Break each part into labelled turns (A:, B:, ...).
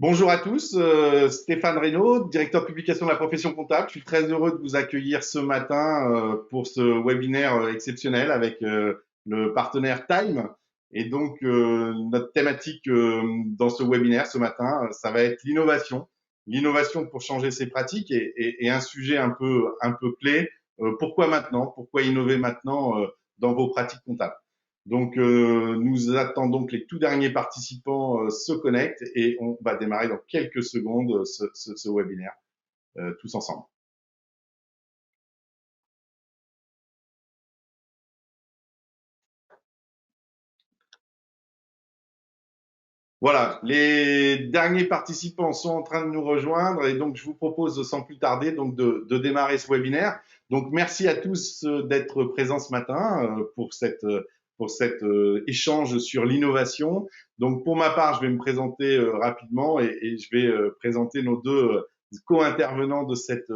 A: Bonjour à tous, Stéphane Reynaud, directeur publication de la profession comptable. Je suis très heureux de vous accueillir ce matin pour ce webinaire exceptionnel avec le partenaire Time. Et donc, notre thématique dans ce webinaire ce matin, ça va être l'innovation. L'innovation pour changer ses pratiques et un sujet un peu clé. Pourquoi maintenant? Pourquoi innover maintenant dans vos pratiques comptables? Donc, nous attendons que les tout derniers participants se connectent et on va démarrer dans quelques secondes ce webinaire tous ensemble. Voilà, les derniers participants sont en train de nous rejoindre et donc je vous propose sans plus tarder donc de démarrer ce webinaire. Donc merci à tous d'être présents ce matin pour cet échange sur l'innovation. Donc pour ma part, je vais me présenter rapidement et je vais présenter nos deux co-intervenants de cette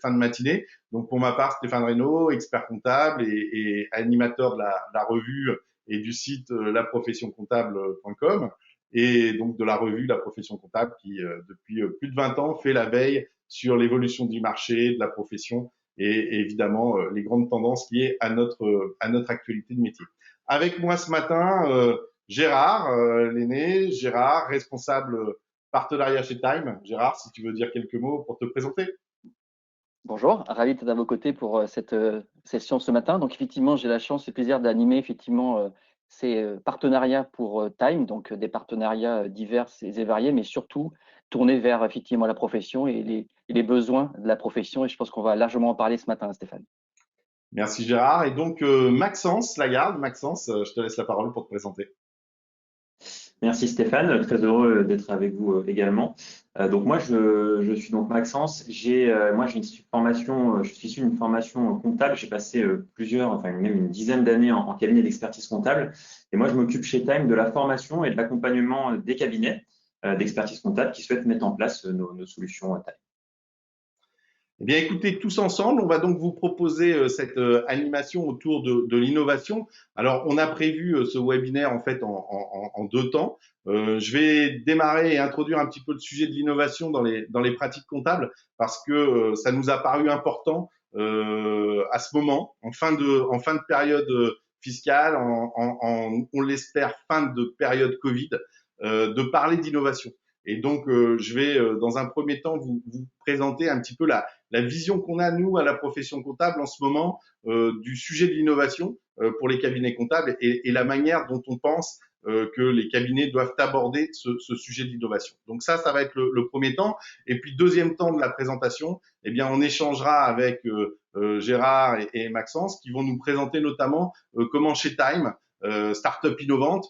A: fin de matinée. Donc pour ma part, Stéphane Reynaud, expert comptable et animateur de la revue et du site laprofessioncomptable.com et donc de la revue La Profession Comptable qui, depuis plus de 20 ans, fait la veille sur l'évolution du marché, de la profession et évidemment les grandes tendances liées à notre actualité de métier. Avec moi ce matin, Gérard Lenné, Gérard, responsable partenariat chez Time. Gérard, si tu veux dire quelques mots pour te présenter.
B: Bonjour, ravi d'être à vos côtés pour cette session ce matin. Donc effectivement, j'ai la chance et le plaisir d'animer effectivement ces partenariats pour Time, donc des partenariats divers et variés, mais surtout tournés vers effectivement la profession et les besoins de la profession. Et je pense qu'on va largement en parler ce matin, Stéphane.
A: Merci Gérard. Et donc Maxence Lagarde, Maxence, je te laisse la parole pour te présenter.
C: Merci Stéphane, très heureux d'être avec vous également. Donc moi je suis donc Maxence. J'ai une formation, je suis issu d'une formation comptable. J'ai passé même une dizaine d'années en cabinet d'expertise comptable. Et moi je m'occupe chez Time de la formation et de l'accompagnement des cabinets d'expertise comptable qui souhaitent mettre en place nos solutions Time.
A: Eh bien, écoutez, tous ensemble, on va donc vous proposer cette animation autour de l'innovation. Alors, on a prévu ce webinaire en fait en deux temps. Je vais démarrer et introduire un petit peu le sujet de l'innovation dans les pratiques comptables parce que ça nous a paru important à ce moment, en fin de période fiscale, on l'espère fin de période Covid, de parler d'innovation. Et donc, je vais dans un premier temps vous présenter un petit peu la vision qu'on a, nous, à la profession comptable en ce moment, du sujet de l'innovation pour les cabinets comptables et la manière dont on pense que les cabinets doivent aborder ce sujet de l'innovation. Donc ça va être le premier temps. Et puis, deuxième temps de la présentation, eh bien, on échangera avec Gérard et Maxence qui vont nous présenter notamment comment chez Time, start-up innovante,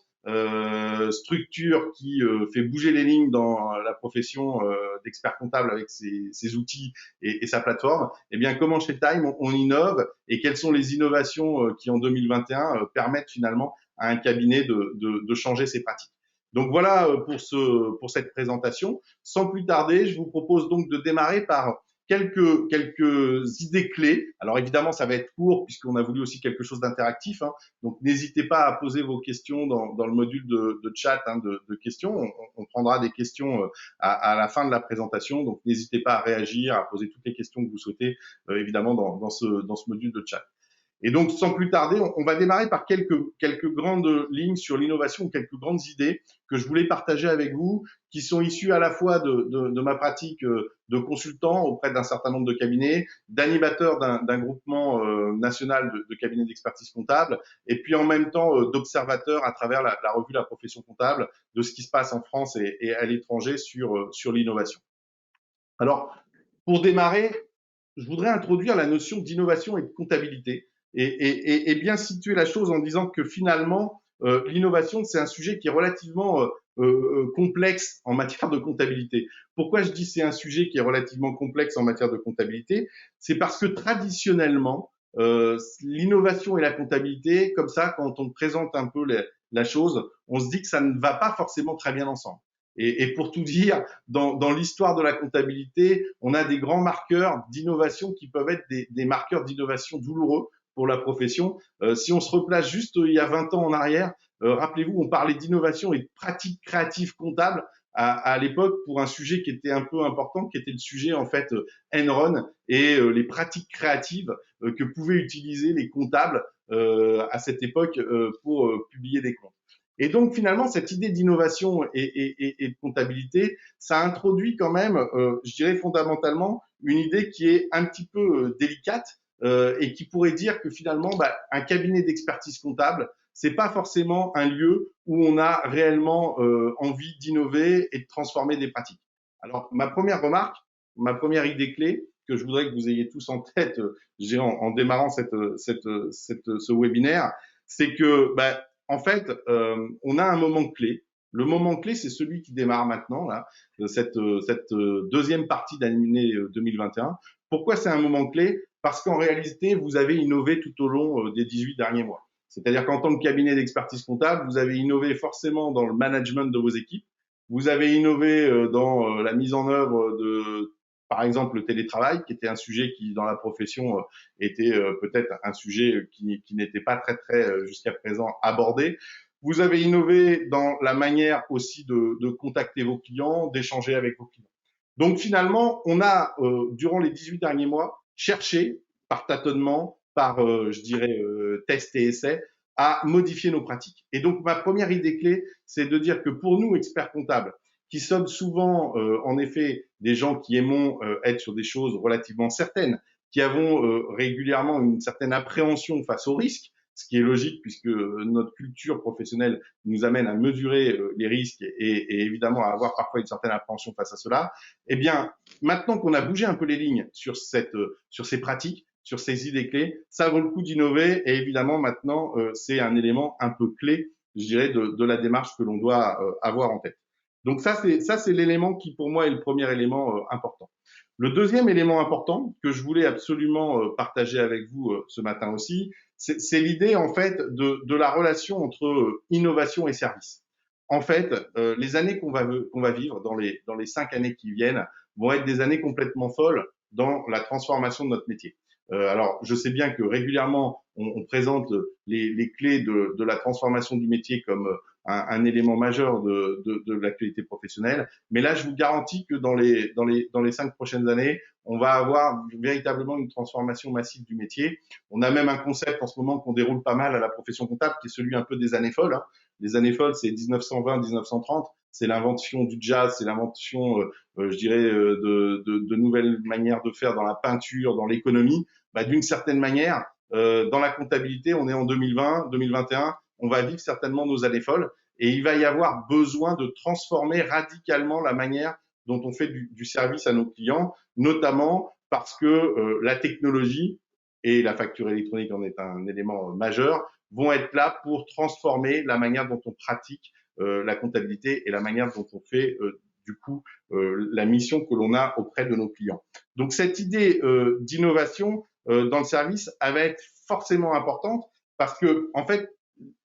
A: structure qui fait bouger les lignes dans la profession d'expert comptable avec ses outils et sa plateforme, eh bien comment chez Time on innove et quelles sont les innovations qui en 2021 permettent finalement à un cabinet de changer ses pratiques. Donc voilà pour cette présentation. Sans plus tarder, je vous propose donc de démarrer par quelques idées clés. Alors évidemment, ça va être court puisqu'on a voulu aussi quelque chose d'interactif. Donc n'hésitez pas à poser vos questions dans le module de chat de questions. On prendra des questions à la fin de la présentation. Donc n'hésitez pas à réagir, à poser toutes les questions que vous souhaitez évidemment dans ce module de chat. Et donc, sans plus tarder, on va démarrer par quelques grandes lignes sur l'innovation, quelques grandes idées que je voulais partager avec vous, qui sont issues à la fois de ma pratique de consultant auprès d'un certain nombre de cabinets, d'animateur d'un groupement national de cabinets d'expertise comptable, et puis en même temps d'observateur à travers la revue La Profession Comptable de ce qui se passe en France et à l'étranger sur l'innovation. Alors, pour démarrer, je voudrais introduire la notion d'innovation et de comptabilité et bien situer la chose en disant que finalement, l'innovation, c'est un sujet qui est relativement complexe en matière de comptabilité. Pourquoi je dis c'est un sujet qui est relativement complexe en matière de comptabilité? C'est parce que traditionnellement, l'innovation et la comptabilité, comme ça, quand on présente un peu la chose, on se dit que ça ne va pas forcément très bien ensemble. Et pour tout dire, dans l'histoire de la comptabilité, on a des grands marqueurs d'innovation qui peuvent être des marqueurs d'innovation douloureux pour la profession. Si on se replace juste il y a 20 ans en arrière, rappelez-vous, on parlait d'innovation et de pratiques créatives comptables à l'époque pour un sujet qui était un peu important, qui était le sujet en fait Enron et les pratiques créatives que pouvaient utiliser les comptables à cette époque pour publier des comptes. Et donc finalement, cette idée d'innovation et de comptabilité, ça introduit quand même, je dirais fondamentalement, une idée qui est un petit peu délicate et qui pourrait dire que finalement, un cabinet d'expertise comptable, c'est pas forcément un lieu où on a réellement envie d'innover et de transformer des pratiques. Alors ma première remarque, ma première idée clé que je voudrais que vous ayez tous en tête, je dirais en démarrant ce webinaire, c'est que en fait, on a un moment clé. Le moment clé, c'est celui qui démarre maintenant, là, cette deuxième partie d'année 2021. Pourquoi c'est un moment clé? Parce qu'en réalité, vous avez innové tout au long des 18 derniers mois. C'est-à-dire qu'en tant que cabinet d'expertise comptable, vous avez innové forcément dans le management de vos équipes. Vous avez innové dans la mise en œuvre de, par exemple, le télétravail, qui était un sujet qui, dans la profession, était peut-être un sujet qui n'était pas très jusqu'à présent abordé. Vous avez innové dans la manière aussi de contacter vos clients, d'échanger avec vos clients. Donc finalement, on a, durant les 18 derniers mois, cherché, par tâtonnement, par, je dirais, test et essai, à modifier nos pratiques. Et donc, ma première idée clé, c'est de dire que pour nous, experts comptables, qui sommes souvent, en effet, des gens qui aimons être sur des choses relativement certaines, qui avons régulièrement une certaine appréhension face aux risques, ce qui est logique puisque notre culture professionnelle nous amène à mesurer les risques et évidemment à avoir parfois une certaine appréhension face à cela. Eh bien, maintenant qu'on a bougé un peu les lignes sur ces pratiques, sur ces idées clés, ça vaut le coup d'innover et évidemment maintenant c'est un élément un peu clé, je dirais, de la démarche que l'on doit avoir en tête. Donc ça c'est l'élément qui pour moi est le premier élément important. Le deuxième élément important que je voulais absolument partager avec vous ce matin aussi, c'est l'idée en fait de la relation entre innovation et service. En fait, les années qu'on va vivre dans les 5 années qui viennent vont être des années complètement folles dans la transformation de notre métier. Alors, je sais bien que régulièrement, on présente les clés de la transformation du métier comme un élément majeur de l'actualité professionnelle. Mais là, je vous garantis que dans les 5 prochaines années, on va avoir véritablement une transformation massive du métier. On a même un concept en ce moment qu'on déroule pas mal à la profession comptable, qui est celui un peu des années folles. Hein. Les années folles, c'est 1920-1930. C'est l'invention du jazz, c'est l'invention, je dirais, de nouvelles manières de faire dans la peinture, dans l'économie. D'une certaine manière, dans la comptabilité, on est en 2020, 2021, on va vivre certainement nos années folles et il va y avoir besoin de transformer radicalement la manière dont on fait du service à nos clients, notamment parce que la technologie et la facture électronique en est un élément majeur, vont être là pour transformer la manière dont on pratique la comptabilité et la manière dont on fait du coup la mission que l'on a auprès de nos clients. Donc cette idée d'innovation dans le service, elle va être forcément importante parce que en fait,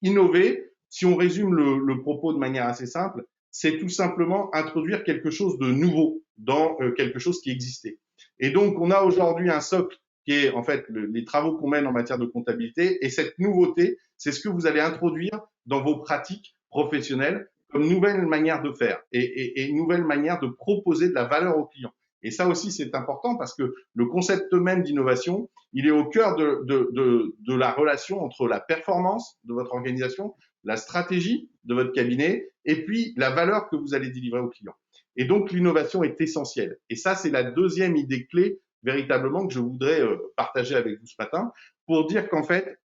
A: innover, si on résume le propos de manière assez simple, c'est tout simplement introduire quelque chose de nouveau dans quelque chose qui existait. Et donc, on a aujourd'hui un socle qui est en fait les travaux qu'on mène en matière de comptabilité. Et cette nouveauté, c'est ce que vous allez introduire dans vos pratiques professionnelles comme nouvelle manière de faire et nouvelle manière de proposer de la valeur aux clients. Et ça aussi, c'est important parce que le concept même d'innovation, il est au cœur de la relation entre la performance de votre organisation, la stratégie de votre cabinet et puis la valeur que vous allez délivrer aux clients. Et donc, l'innovation est essentielle. Et ça, c'est la deuxième idée clé véritablement que je voudrais partager avec vous ce matin pour dire qu'en fait,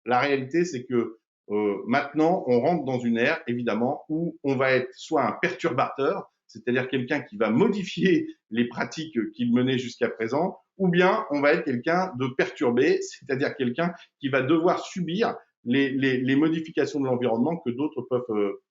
A: la réalité, c'est que maintenant, on rentre dans une ère, évidemment, où on va être soit un perturbateur, c'est-à-dire quelqu'un qui va modifier les pratiques qu'il menait jusqu'à présent, ou bien on va être quelqu'un de perturbé, c'est-à-dire quelqu'un qui va devoir subir les modifications de l'environnement que d'autres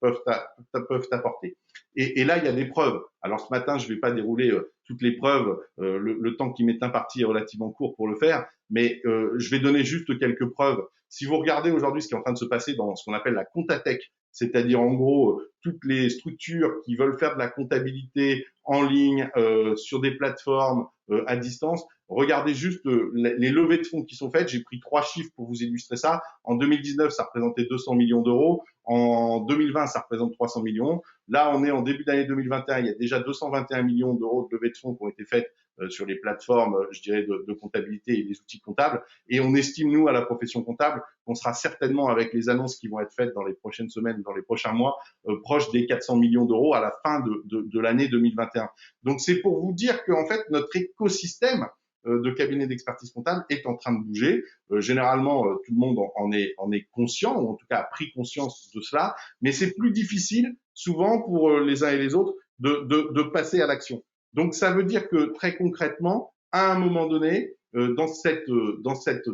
A: peuvent apporter. Et là, il y a des preuves. Alors ce matin, je ne vais pas dérouler toutes les preuves, le temps qui m'est imparti est relativement court pour le faire, mais je vais donner juste quelques preuves. Si vous regardez aujourd'hui ce qui est en train de se passer dans ce qu'on appelle la comptatech, c'est-à-dire en gros toutes les structures qui veulent faire de la comptabilité en ligne sur des plateformes à distance, Regardez juste les levées de fonds qui sont faites. J'ai pris 3 chiffres pour vous illustrer ça. En 2019, ça représentait 200 millions d'euros. En 2020, ça représente 300 millions. Là, on est en début d'année 2021. Il y a déjà 221 millions d'euros de levées de fonds qui ont été faites sur les plateformes, je dirais, de comptabilité et des outils comptables. Et on estime, nous, à la profession comptable, qu'on sera certainement, avec les annonces qui vont être faites dans les prochaines semaines, dans les prochains mois, proche des 400 millions d'euros à la fin de l'année 2021. Donc, c'est pour vous dire qu'en fait, notre écosystème de cabinets d'expertise comptable est en train de bouger. Généralement, tout le monde en est conscient, ou en tout cas a pris conscience de cela, mais c'est plus difficile souvent pour les uns et les autres de passer à l'action. Donc, ça veut dire que très concrètement, à un moment donné, dans cette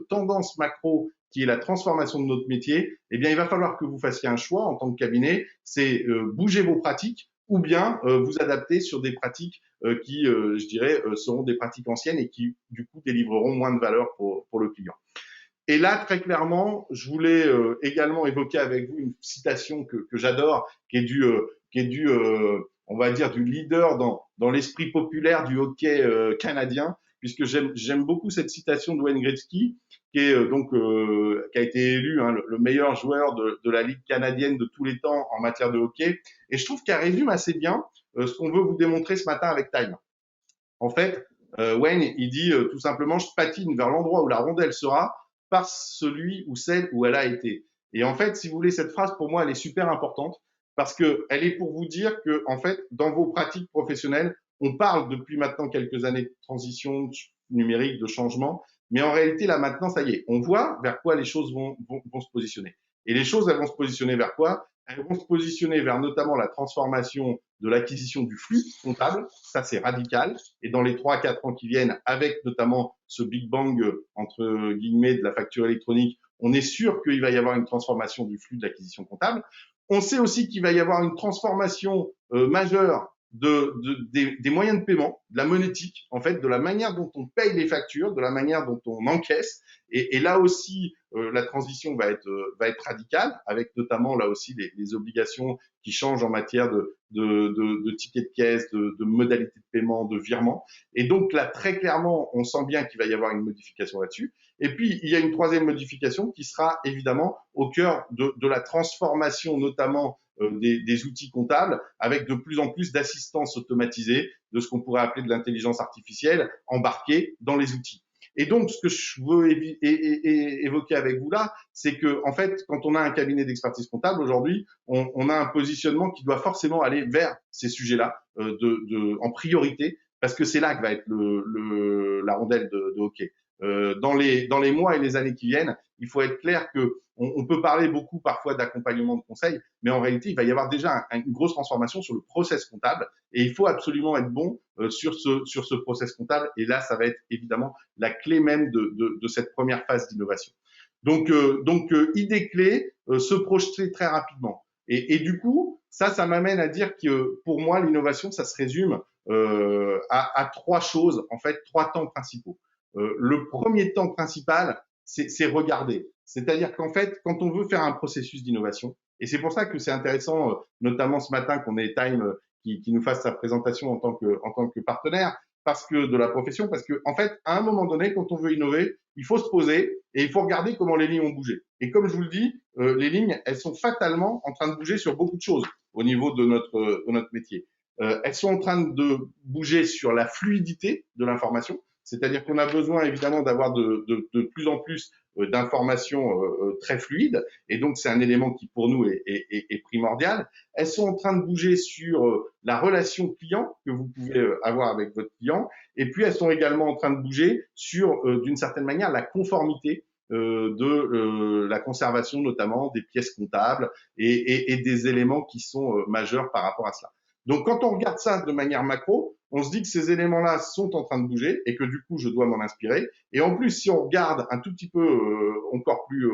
A: tendance macro qui est la transformation de notre métier, eh bien, il va falloir que vous fassiez un choix en tant que cabinet, c'est bouger vos pratiques ou bien vous adapter sur des pratiques qui, je dirais, seront des pratiques anciennes et qui, du coup, délivreront moins de valeur pour le client. Et là, très clairement, je voulais également évoquer avec vous une citation que j'adore, qui est du on va dire, du leader dans l'esprit populaire du hockey canadien, puisque j'aime beaucoup cette citation de Wayne Gretzky, qui est qui a été élu le meilleur joueur de la Ligue canadienne de tous les temps en matière de hockey. Et je trouve qu'elle résume assez bien ce qu'on veut vous démontrer ce matin avec Time. En fait, Wayne, il dit tout simplement, je patine vers l'endroit où la rondelle sera par celui ou celle où elle a été. Et en fait, si vous voulez, cette phrase, pour moi, elle est super importante parce que elle est pour vous dire que, en fait, dans vos pratiques professionnelles, on parle depuis maintenant quelques années de transition numérique, de changement, mais en réalité, là, maintenant, ça y est, on voit vers quoi les choses vont se positionner. Et les choses, elles vont se positionner vers quoi? Elles vont se positionner vers notamment la transformation de l'acquisition du flux comptable. Ça, c'est radical. Et dans les 3-4 ans qui viennent, avec notamment ce Big Bang, entre guillemets, de la facture électronique, on est sûr qu'il va y avoir une transformation du flux de l'acquisition comptable. On sait aussi qu'il va y avoir une transformation majeure des moyens de paiement, de la monétique, en fait, de la manière dont on paye les factures, de la manière dont on encaisse. Et là aussi, la transition va être radicale, avec notamment là aussi les obligations qui changent en matière de tickets de caisse, de modalités de paiement, de virement. Et donc là, très clairement, on sent bien qu'il va y avoir une modification là-dessus. Et puis, il y a une troisième modification qui sera évidemment au cœur de la transformation, notamment des outils comptables, avec de plus en plus d'assistance automatisée, de ce qu'on pourrait appeler de l'intelligence artificielle embarquée dans les outils. Et donc, ce que je veux évoquer avec vous là, c'est que, en fait, quand on a un cabinet d'expertise comptable aujourd'hui, on a un positionnement qui doit forcément aller vers ces sujets-là en priorité, parce que c'est là que va être la rondelle de hockey. Dans les mois et les années qui viennent, il faut être clair que on peut parler beaucoup parfois d'accompagnement de conseil, mais en réalité, il va y avoir déjà une grosse transformation sur le process comptable et il faut absolument être bon sur ce process comptable. Et là, ça va être évidemment la clé même de cette première phase d'innovation. Donc, idée clé, se projeter très rapidement. Et du coup, ça m'amène à dire que pour moi, l'innovation, ça se résume à 3 choses, en fait, 3 temps principaux. Le premier temps principal, c'est regarder. C'est-à-dire qu'en fait, quand on veut faire un processus d'innovation, et c'est pour ça que c'est intéressant, notamment ce matin qu'on ait Time qui nous fasse sa présentation en tant que partenaire, parce que de la profession, parce que en fait, à un moment donné, quand on veut innover, il faut se poser et il faut regarder comment les lignes ont bougé. Et comme je vous le dis, les lignes, elles sont fatalement en train de bouger sur beaucoup de choses au niveau de notre métier. Elles sont en train de bouger sur la fluidité de l'information. C'est-à-dire qu'on a besoin évidemment d'avoir de plus en plus d'informations très fluides, et donc c'est un élément qui pour nous est primordial. Elles sont en train de bouger sur la relation client que vous pouvez avoir avec votre client, et puis elles sont également en train de bouger sur, d'une certaine manière, la conformité de la conservation notamment des pièces comptables et des éléments qui sont majeurs par rapport à cela. Donc, quand on regarde ça de manière macro, on se dit que ces éléments-là sont en train de bouger et que du coup, je dois m'en inspirer. Et en plus, si on regarde un tout petit peu encore plus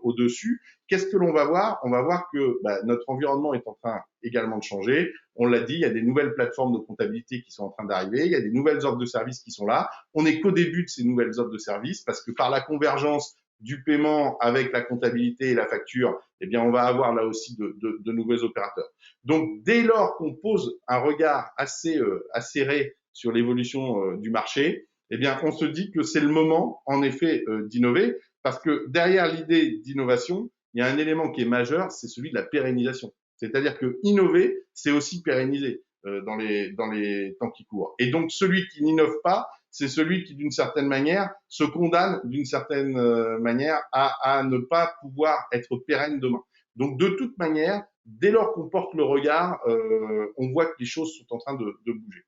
A: au-dessus, qu'est-ce que l'on va voir? On va voir que notre environnement est en train également de changer. On l'a dit, il y a des nouvelles plateformes de comptabilité qui sont en train d'arriver. Il y a des nouvelles offres de services qui sont là. On n'est qu'au début de ces nouvelles offres de services parce que par la convergence du paiement avec la comptabilité et la facture, eh bien, on va avoir là aussi de nouveaux opérateurs. Donc, dès lors qu'on pose un regard assez serré sur l'évolution du marché, eh bien, on se dit que c'est le moment, en effet, d'innover, parce que derrière l'idée d'innovation, il y a un élément qui est majeur, c'est celui de la pérennisation. C'est-à-dire que innover, c'est aussi pérenniser dans les temps qui courent. Et donc, celui qui n'innove pas, c'est celui qui, d'une certaine manière, se condamne d'une certaine manière à ne pas pouvoir être pérenne demain. Donc, de toute manière, dès lors qu'on porte le regard, on voit que les choses sont en train de bouger.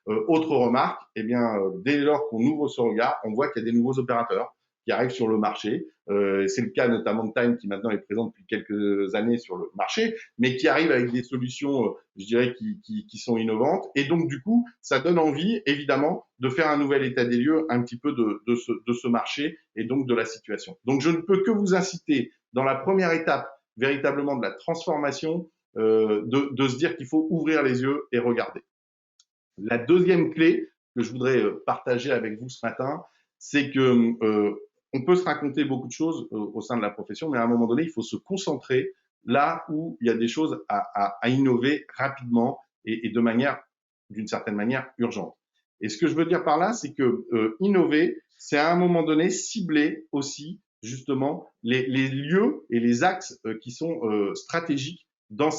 A: Autre remarque, eh bien, dès lors qu'on ouvre ce regard, on voit qu'il y a des nouveaux opérateurs qui arrivent sur le marché. C'est le cas notamment de Time qui maintenant est présent depuis quelques années sur le marché, mais qui arrive avec des solutions, je dirais, qui sont innovantes. Et donc, du coup, ça donne envie, évidemment, de faire un nouvel état des lieux un petit peu de ce marché et donc de la situation. Donc, je ne peux que vous inciter dans la première étape véritablement de la transformation, de se dire qu'il faut ouvrir les yeux et regarder. La deuxième clé que je voudrais partager avec vous ce matin, c'est que on peut se raconter beaucoup de choses au sein de la profession, mais à un moment donné, il faut se concentrer là où il y a des choses à innover rapidement et de manière, d'une certaine manière, urgente. Et ce que je veux dire par là, c'est que innover, c'est à un moment donné cibler aussi justement les lieux et les axes qui sont stratégiques dans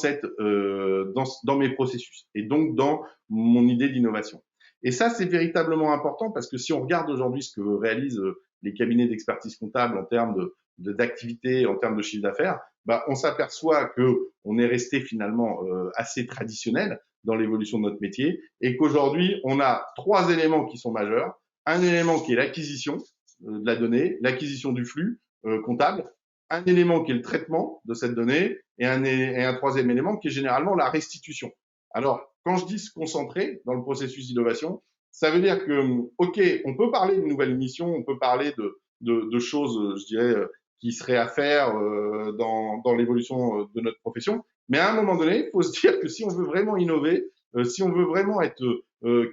A: mes processus et donc dans mon idée d'innovation. Et ça, c'est véritablement important parce que si on regarde aujourd'hui ce que réalisent les cabinets d'expertise comptable en termes d'activité, en termes de chiffre d'affaires, bah, on s'aperçoit que on est resté finalement assez traditionnel dans l'évolution de notre métier et qu'aujourd'hui, on a trois éléments qui sont majeurs. Un élément qui est l'acquisition de la donnée, l'acquisition du flux comptable, un élément qui est le traitement de cette donnée et un troisième élément qui est généralement la restitution. Alors, quand je dis se concentrer dans le processus d'innovation, ça veut dire que, OK, on peut parler de nouvelles missions, on peut parler de choses, je dirais, qui seraient à faire dans l'évolution de notre profession, mais à un moment donné, il faut se dire que si on veut vraiment innover, si on veut vraiment être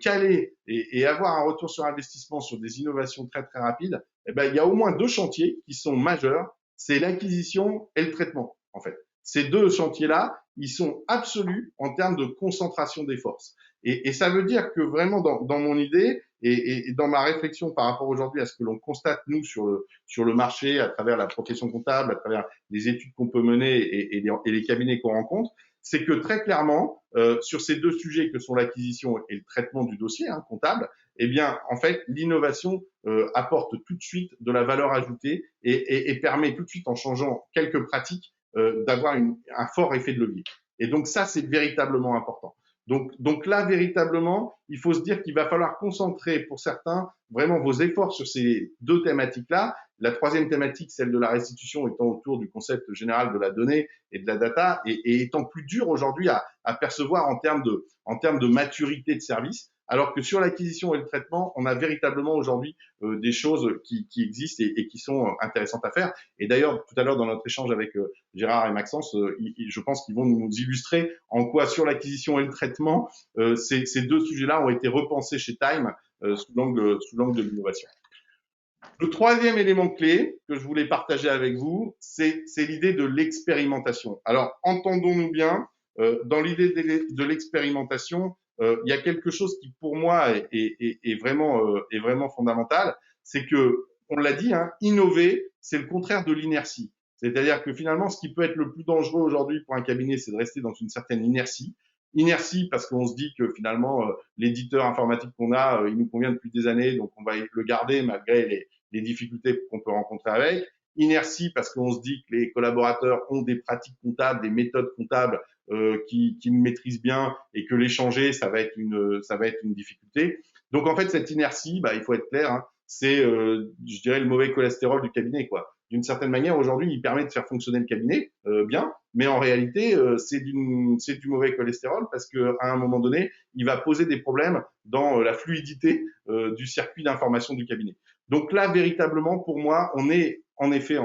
A: calé et avoir un retour sur investissement sur des innovations très très rapides, eh ben, il y a au moins deux chantiers qui sont majeurs, c'est l'acquisition et le traitement, en fait. Ces deux chantiers-là, ils sont absolus en termes de concentration des forces. Et ça veut dire que vraiment dans mon idée et dans ma réflexion par rapport aujourd'hui à ce que l'on constate nous sur le marché, à travers la profession comptable, à travers les études qu'on peut mener et les cabinets qu'on rencontre, c'est que très clairement, sur ces deux sujets que sont l'acquisition et le traitement du dossier comptable, eh bien, en fait, l'innovation apporte tout de suite de la valeur ajoutée et permet tout de suite, en changeant quelques pratiques, d'avoir un fort effet de levier. Et donc ça, c'est véritablement important. Donc là, véritablement, il faut se dire qu'il va falloir concentrer pour certains vraiment vos efforts sur ces deux thématiques-là. La troisième thématique, celle de la restitution, étant autour du concept général de la donnée et de la data, et étant plus dur aujourd'hui à percevoir en termes de maturité de service. Alors que sur l'acquisition et le traitement, on a véritablement aujourd'hui des choses qui existent et qui sont intéressantes à faire. Et d'ailleurs, tout à l'heure, dans notre échange avec Gérard et Maxence, je pense qu'ils vont nous illustrer en quoi, sur l'acquisition et le traitement, ces deux sujets-là ont été repensés chez Time sous l'angle de l'innovation. Le troisième élément clé que je voulais partager avec vous, c'est l'idée de l'expérimentation. Alors, entendons-nous bien, dans l'idée de l'expérimentation, il y a quelque chose qui, pour moi, est vraiment fondamental. C'est que, on l'a dit, innover, c'est le contraire de l'inertie. C'est-à-dire que finalement, ce qui peut être le plus dangereux aujourd'hui pour un cabinet, c'est de rester dans une certaine inertie. Inertie parce qu'on se dit que finalement, l'éditeur informatique qu'on a, il nous convient depuis des années, donc on va le garder malgré les difficultés qu'on peut rencontrer avec. Inertie parce qu'on se dit que les collaborateurs ont des pratiques comptables, des méthodes comptables qu'ils maîtrisent bien et que les changer, ça va être une difficulté. Donc en fait, cette inertie, il faut être clair, c'est, je dirais, le mauvais cholestérol du cabinet, quoi. D'une certaine manière, aujourd'hui, il permet de faire fonctionner le cabinet bien, mais en réalité, c'est du mauvais cholestérol parce que à un moment donné, il va poser des problèmes dans la fluidité du circuit d'information du cabinet. Donc là, véritablement, pour moi, on est en effet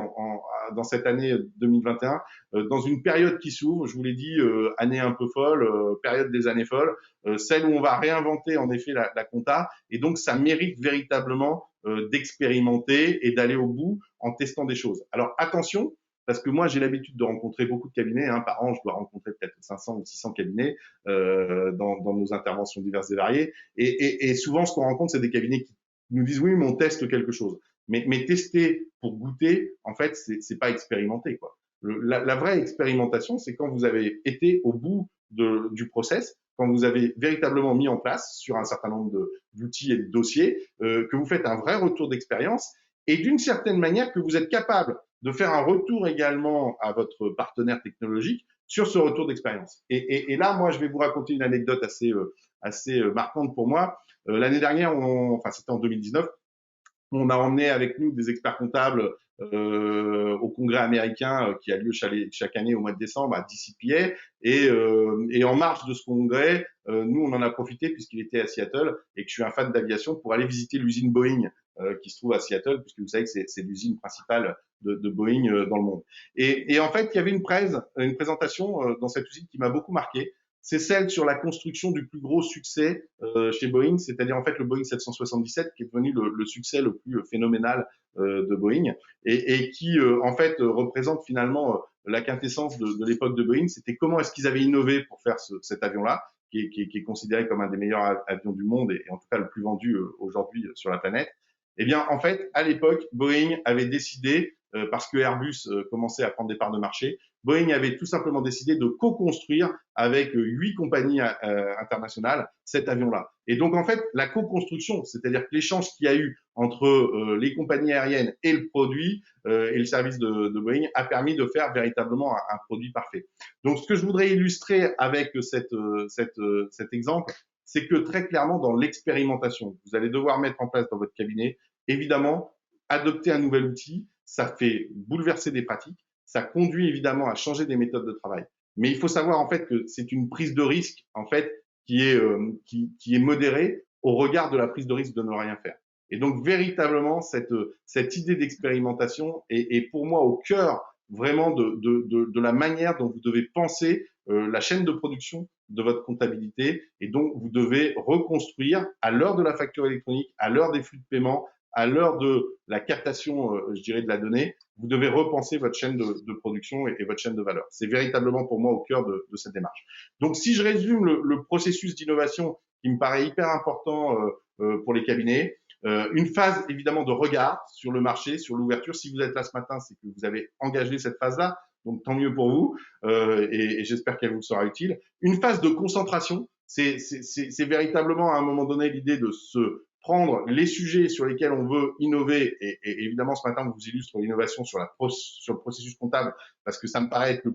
A: dans cette année 2021 dans une période qui s'ouvre. Je vous l'ai dit, année un peu folle, période des années folles, celle où on va réinventer en effet la compta. Et donc, ça mérite véritablement d'expérimenter et d'aller au bout en testant des choses. Alors attention, parce que moi j'ai l'habitude de rencontrer beaucoup de cabinets, par an je dois rencontrer peut-être 500 ou 600 cabinets dans nos interventions diverses et variées, et souvent ce qu'on rencontre c'est des cabinets nous disent oui, mais on teste quelque chose. Mais tester pour goûter, en fait, c'est pas expérimenter, quoi. La vraie expérimentation, c'est quand vous avez été au bout du process, quand vous avez véritablement mis en place sur un certain nombre d'outils et de dossiers, que vous faites un vrai retour d'expérience et d'une certaine manière que vous êtes capable de faire un retour également à votre partenaire technologique sur ce retour d'expérience. Et là, moi, je vais vous raconter une anecdote assez marquante pour moi. L'année dernière, enfin c'était en 2019, on a emmené avec nous des experts comptables au congrès américain qui a lieu chaque année au mois de décembre à DCPA. Et en marge de ce congrès, nous, on en a profité puisqu'il était à Seattle et que je suis un fan d'aviation pour aller visiter l'usine Boeing qui se trouve à Seattle, puisque vous savez que c'est l'usine principale de Boeing dans le monde. Et en fait, il y avait une présentation dans cette usine qui m'a beaucoup marqué. C'est celle sur la construction du plus gros succès chez Boeing, c'est-à-dire en fait le Boeing 777 qui est devenu le succès le plus phénoménal de Boeing et qui en fait représente finalement la quintessence de l'époque de Boeing. C'était comment est-ce qu'ils avaient innové pour faire cet avion-là, qui est considéré comme un des meilleurs avions du monde et en tout cas le plus vendu aujourd'hui sur la planète. Eh bien, en fait, à l'époque, Boeing avait décidé, parce que Airbus commençait à prendre des parts de marché, Boeing avait tout simplement décidé de co-construire avec 8 compagnies internationales cet avion-là. Et donc, en fait, la co-construction, c'est-à-dire que l'échange qu'il y a eu entre les compagnies aériennes et le produit et le service de Boeing a permis de faire véritablement un produit parfait. Donc, ce que je voudrais illustrer avec cet exemple, c'est que très clairement, dans l'expérimentation, vous allez devoir mettre en place dans votre cabinet, évidemment, adopter un nouvel outil, ça fait bouleverser des pratiques, ça conduit évidemment à changer des méthodes de travail. Mais il faut savoir en fait que c'est une prise de risque en fait qui est modérée au regard de la prise de risque de ne rien faire. Et donc véritablement cette idée d'expérimentation est pour moi au cœur vraiment de la manière dont vous devez penser la chaîne de production de votre comptabilité et donc vous devez reconstruire à l'heure de la facture électronique, à l'heure des flux de paiement, à l'heure de la captation, je dirais, de la donnée, vous devez repenser votre chaîne de production et votre chaîne de valeur. C'est véritablement pour moi au cœur de cette démarche. Donc, si je résume le processus d'innovation qui me paraît hyper important pour les cabinets, une phase évidemment de regard sur le marché, sur l'ouverture. Si vous êtes là ce matin, c'est que vous avez engagé cette phase-là, donc tant mieux pour vous et j'espère qu'elle vous sera utile. Une phase de concentration, c'est véritablement à un moment donné l'idée de se prendre les sujets sur lesquels on veut innover et évidemment ce matin on vous illustre l'innovation sur le processus comptable parce que ça me paraît être le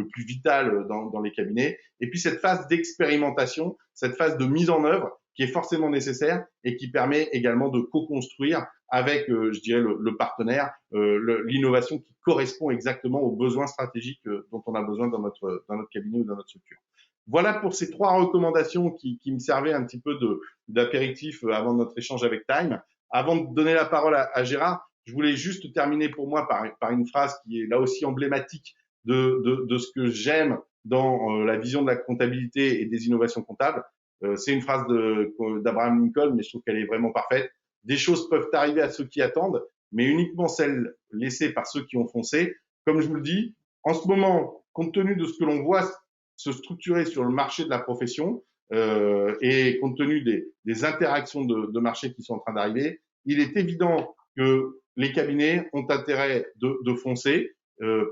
A: plus vital dans les cabinets et puis cette phase d'expérimentation, cette phase de mise en œuvre qui est forcément nécessaire et qui permet également de co-construire avec je dirais le partenaire l'innovation qui correspond exactement aux besoins stratégiques dont on a besoin dans notre cabinet ou dans notre structure. Voilà pour ces 3 recommandations qui me servaient un petit peu d'apéritif avant notre échange avec Time. Avant de donner la parole à Gérard, je voulais juste terminer pour moi par une phrase qui est là aussi emblématique de ce que j'aime dans la vision de la comptabilité et des innovations comptables. C'est une phrase d'Abraham Lincoln, mais je trouve qu'elle est vraiment parfaite. Des choses peuvent arriver à ceux qui attendent, mais uniquement celles laissées par ceux qui ont foncé. Comme je vous le dis, en ce moment, compte tenu de ce que l'on voit se structurer sur le marché de la profession et compte tenu des interactions de marché qui sont en train d'arriver, il est évident que les cabinets ont intérêt de foncer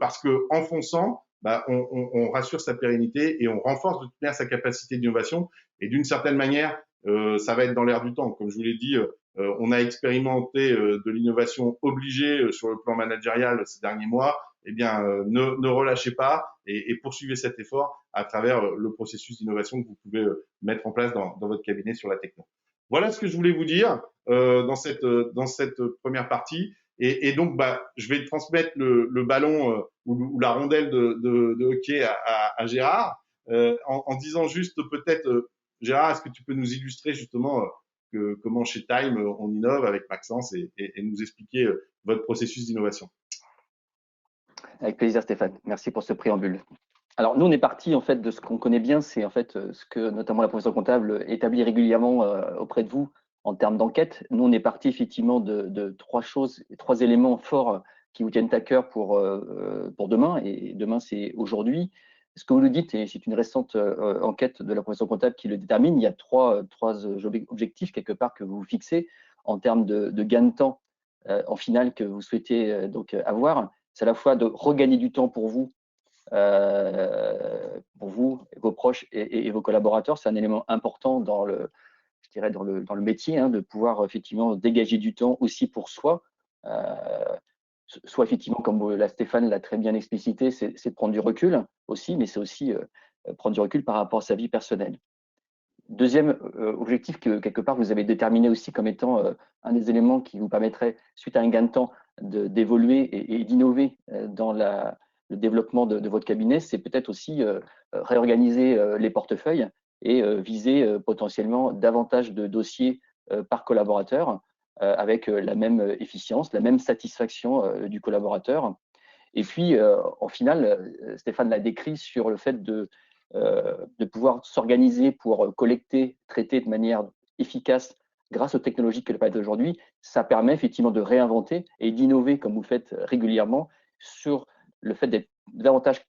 A: parce que en fonçant, on rassure sa pérennité et on renforce de toute manière sa capacité d'innovation et d'une certaine manière, ça va être dans l'air du temps. Comme je vous l'ai dit, on a expérimenté de l'innovation obligée sur le plan managérial ces derniers mois. Eh bien, ne relâchez pas et poursuivez cet effort à travers le processus d'innovation que vous pouvez mettre en place dans votre cabinet sur la techno. Voilà ce que je voulais vous dire dans cette première partie. Et donc, je vais transmettre le ballon ou la rondelle de hockey à Gérard en disant juste peut-être, Gérard, est-ce que tu peux nous illustrer justement comment chez Time on innove avec Maxence et nous expliquer votre processus d'innovation.
B: Avec plaisir, Stéphane. Merci pour ce préambule. Alors, nous, on est parti en fait de ce qu'on connaît bien, c'est en fait ce que notamment la profession comptable établit régulièrement auprès de vous en termes d'enquête. Nous, on est parti effectivement de 3 choses, 3 éléments forts qui vous tiennent à cœur pour demain. Et demain, c'est aujourd'hui. Ce que vous nous dites, et c'est une récente enquête de la profession comptable qui le détermine, il y a trois objectifs quelque part que vous vous fixez. en termes de gain de temps en finale que vous souhaitez donc avoir. C'est à la fois de regagner du temps pour vous, vos proches et vos collaborateurs. C'est un élément important dans le, je dirais, dans le métier, hein, de pouvoir effectivement dégager du temps aussi pour soi. Soit effectivement, comme la Stéphane l'a très bien explicité, c'est de prendre du recul aussi, mais c'est aussi prendre du recul par rapport à sa vie personnelle. Deuxième objectif que quelque part vous avez déterminé aussi comme étant un des éléments qui vous permettrait, suite à un gain de temps, d'évoluer et d'innover dans le développement de votre cabinet, c'est peut-être aussi réorganiser les portefeuilles et viser potentiellement davantage de dossiers par collaborateur avec la même efficience, la même satisfaction du collaborateur. Et puis, en final, Stéphane l'a décrit sur le fait de pouvoir s'organiser pour collecter, traiter de manière efficace grâce aux technologies que le palette aujourd'hui. Ça permet effectivement de réinventer et d'innover, comme vous le faites régulièrement, sur le fait d'être davantage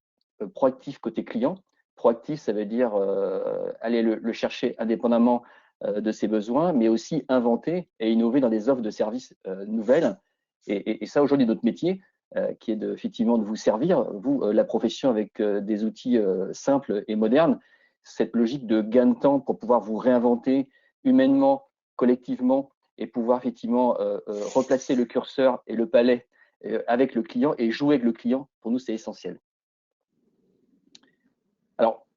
B: proactif côté client. Proactif, ça veut dire aller le chercher indépendamment de ses besoins, mais aussi inventer et innover dans des offres de services nouvelles. Et ça, aujourd'hui, notre métier, qui est effectivement de vous servir, vous, la profession, avec des outils simples et modernes, cette logique de gain de temps pour pouvoir vous réinventer humainement, collectivement, et pouvoir effectivement replacer le curseur et le palais avec le client et jouer avec le client, pour nous, c'est essentiel. Alors,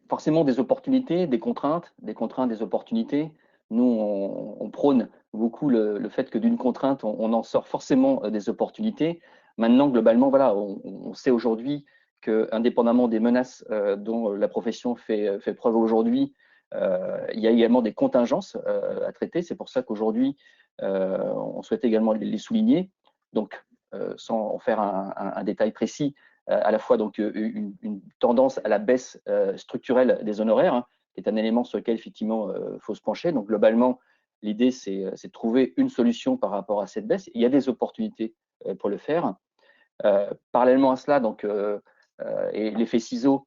B: forcément, des opportunités, des contraintes, des opportunités. Nous, on prône beaucoup le fait que d'une contrainte, on en sort forcément des opportunités. Maintenant, globalement, voilà, on sait aujourd'hui que, indépendamment des menaces dont la profession fait preuve aujourd'hui, il y a également des contingences à traiter. C'est pour ça qu'aujourd'hui, on souhaite également les souligner. Donc, sans en faire un détail précis, à la fois donc une tendance à la baisse structurelle des honoraires, hein, qui est un élément sur lequel effectivement faut se pencher. Donc globalement, l'idée c'est de trouver une solution par rapport à cette baisse. Il y a des opportunités pour le faire. Parallèlement à cela, donc et l'effet ciseau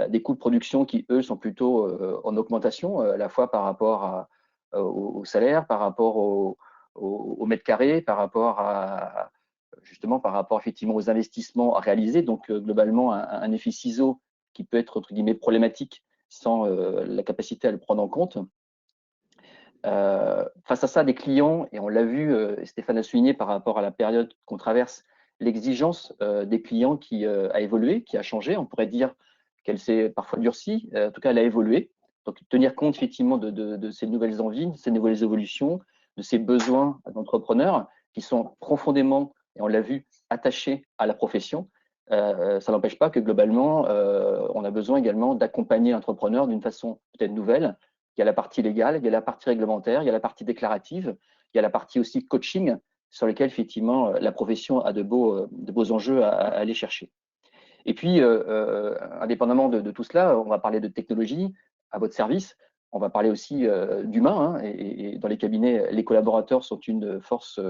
B: des coûts de production qui eux sont plutôt en augmentation, à la fois par rapport au salaire, par rapport au mètre carré, par rapport à justement par rapport effectivement aux investissements à réaliser. Donc globalement, un effet ciseau qui peut être entre guillemets problématique sans la capacité à le prendre en compte. Face à ça, des clients, et on l'a vu, Stéphane a souligné par rapport à la période qu'on traverse, l'exigence des clients qui a évolué, qui a changé. On pourrait dire qu'elle s'est parfois durcie, en tout cas elle a évolué. Donc tenir compte effectivement de ces nouvelles envies, de ces nouvelles évolutions, de ces besoins d'entrepreneurs qui sont profondément, et on l'a vu, attachés à la profession. Ça n'empêche pas que globalement, on a besoin également d'accompagner l'entrepreneur d'une façon peut-être nouvelle. Il y a la partie légale, il y a la partie réglementaire, il y a la partie déclarative, il y a la partie aussi coaching sur lesquels effectivement la profession a de beaux enjeux à aller chercher. Et puis, indépendamment de tout cela, on va parler de technologie à votre service, on va parler aussi d'humain, hein, et dans les cabinets, les collaborateurs sont une force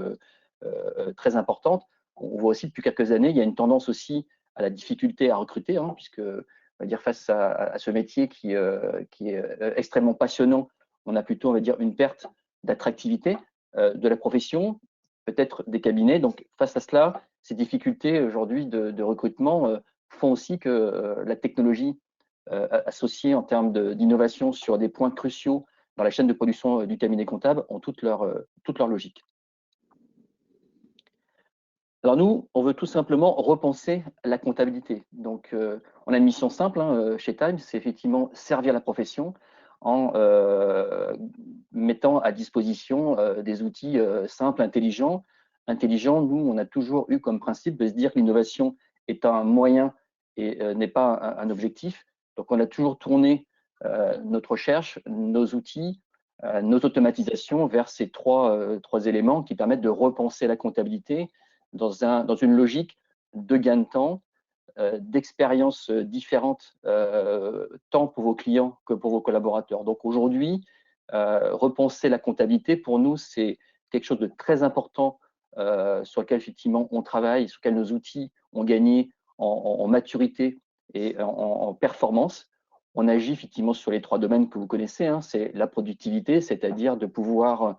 B: très importante. On voit aussi depuis quelques années, il y a une tendance aussi à la difficulté à recruter, hein, puisque on va dire face à ce métier qui est extrêmement passionnant, on a plutôt, on va dire, une perte d'attractivité de la profession, peut-être des cabinets. Donc face à cela, ces difficultés aujourd'hui de recrutement font aussi que la technologie associée en termes d'innovation sur des points cruciaux dans la chaîne de production du cabinet comptable ont toute leur logique. Alors nous, on veut tout simplement repenser la comptabilité. Donc, on a une mission simple hein, chez Time, c'est effectivement servir la profession en mettant à disposition des outils simples, intelligents. Nous, on a toujours eu comme principe de se dire que l'innovation est un moyen et n'est pas un objectif. Donc, on a toujours tourné notre recherche, nos outils, nos automatisations vers ces trois éléments qui permettent de repenser la comptabilité dans une logique de gain de temps, d'expériences différentes, tant pour vos clients que pour vos collaborateurs. Donc aujourd'hui, repenser la comptabilité, pour nous, c'est quelque chose de très important sur lequel effectivement on travaille, sur lequel nos outils ont gagné en maturité et en performance. On agit effectivement sur les trois domaines que vous connaissez, hein, c'est la productivité, c'est-à-dire de pouvoir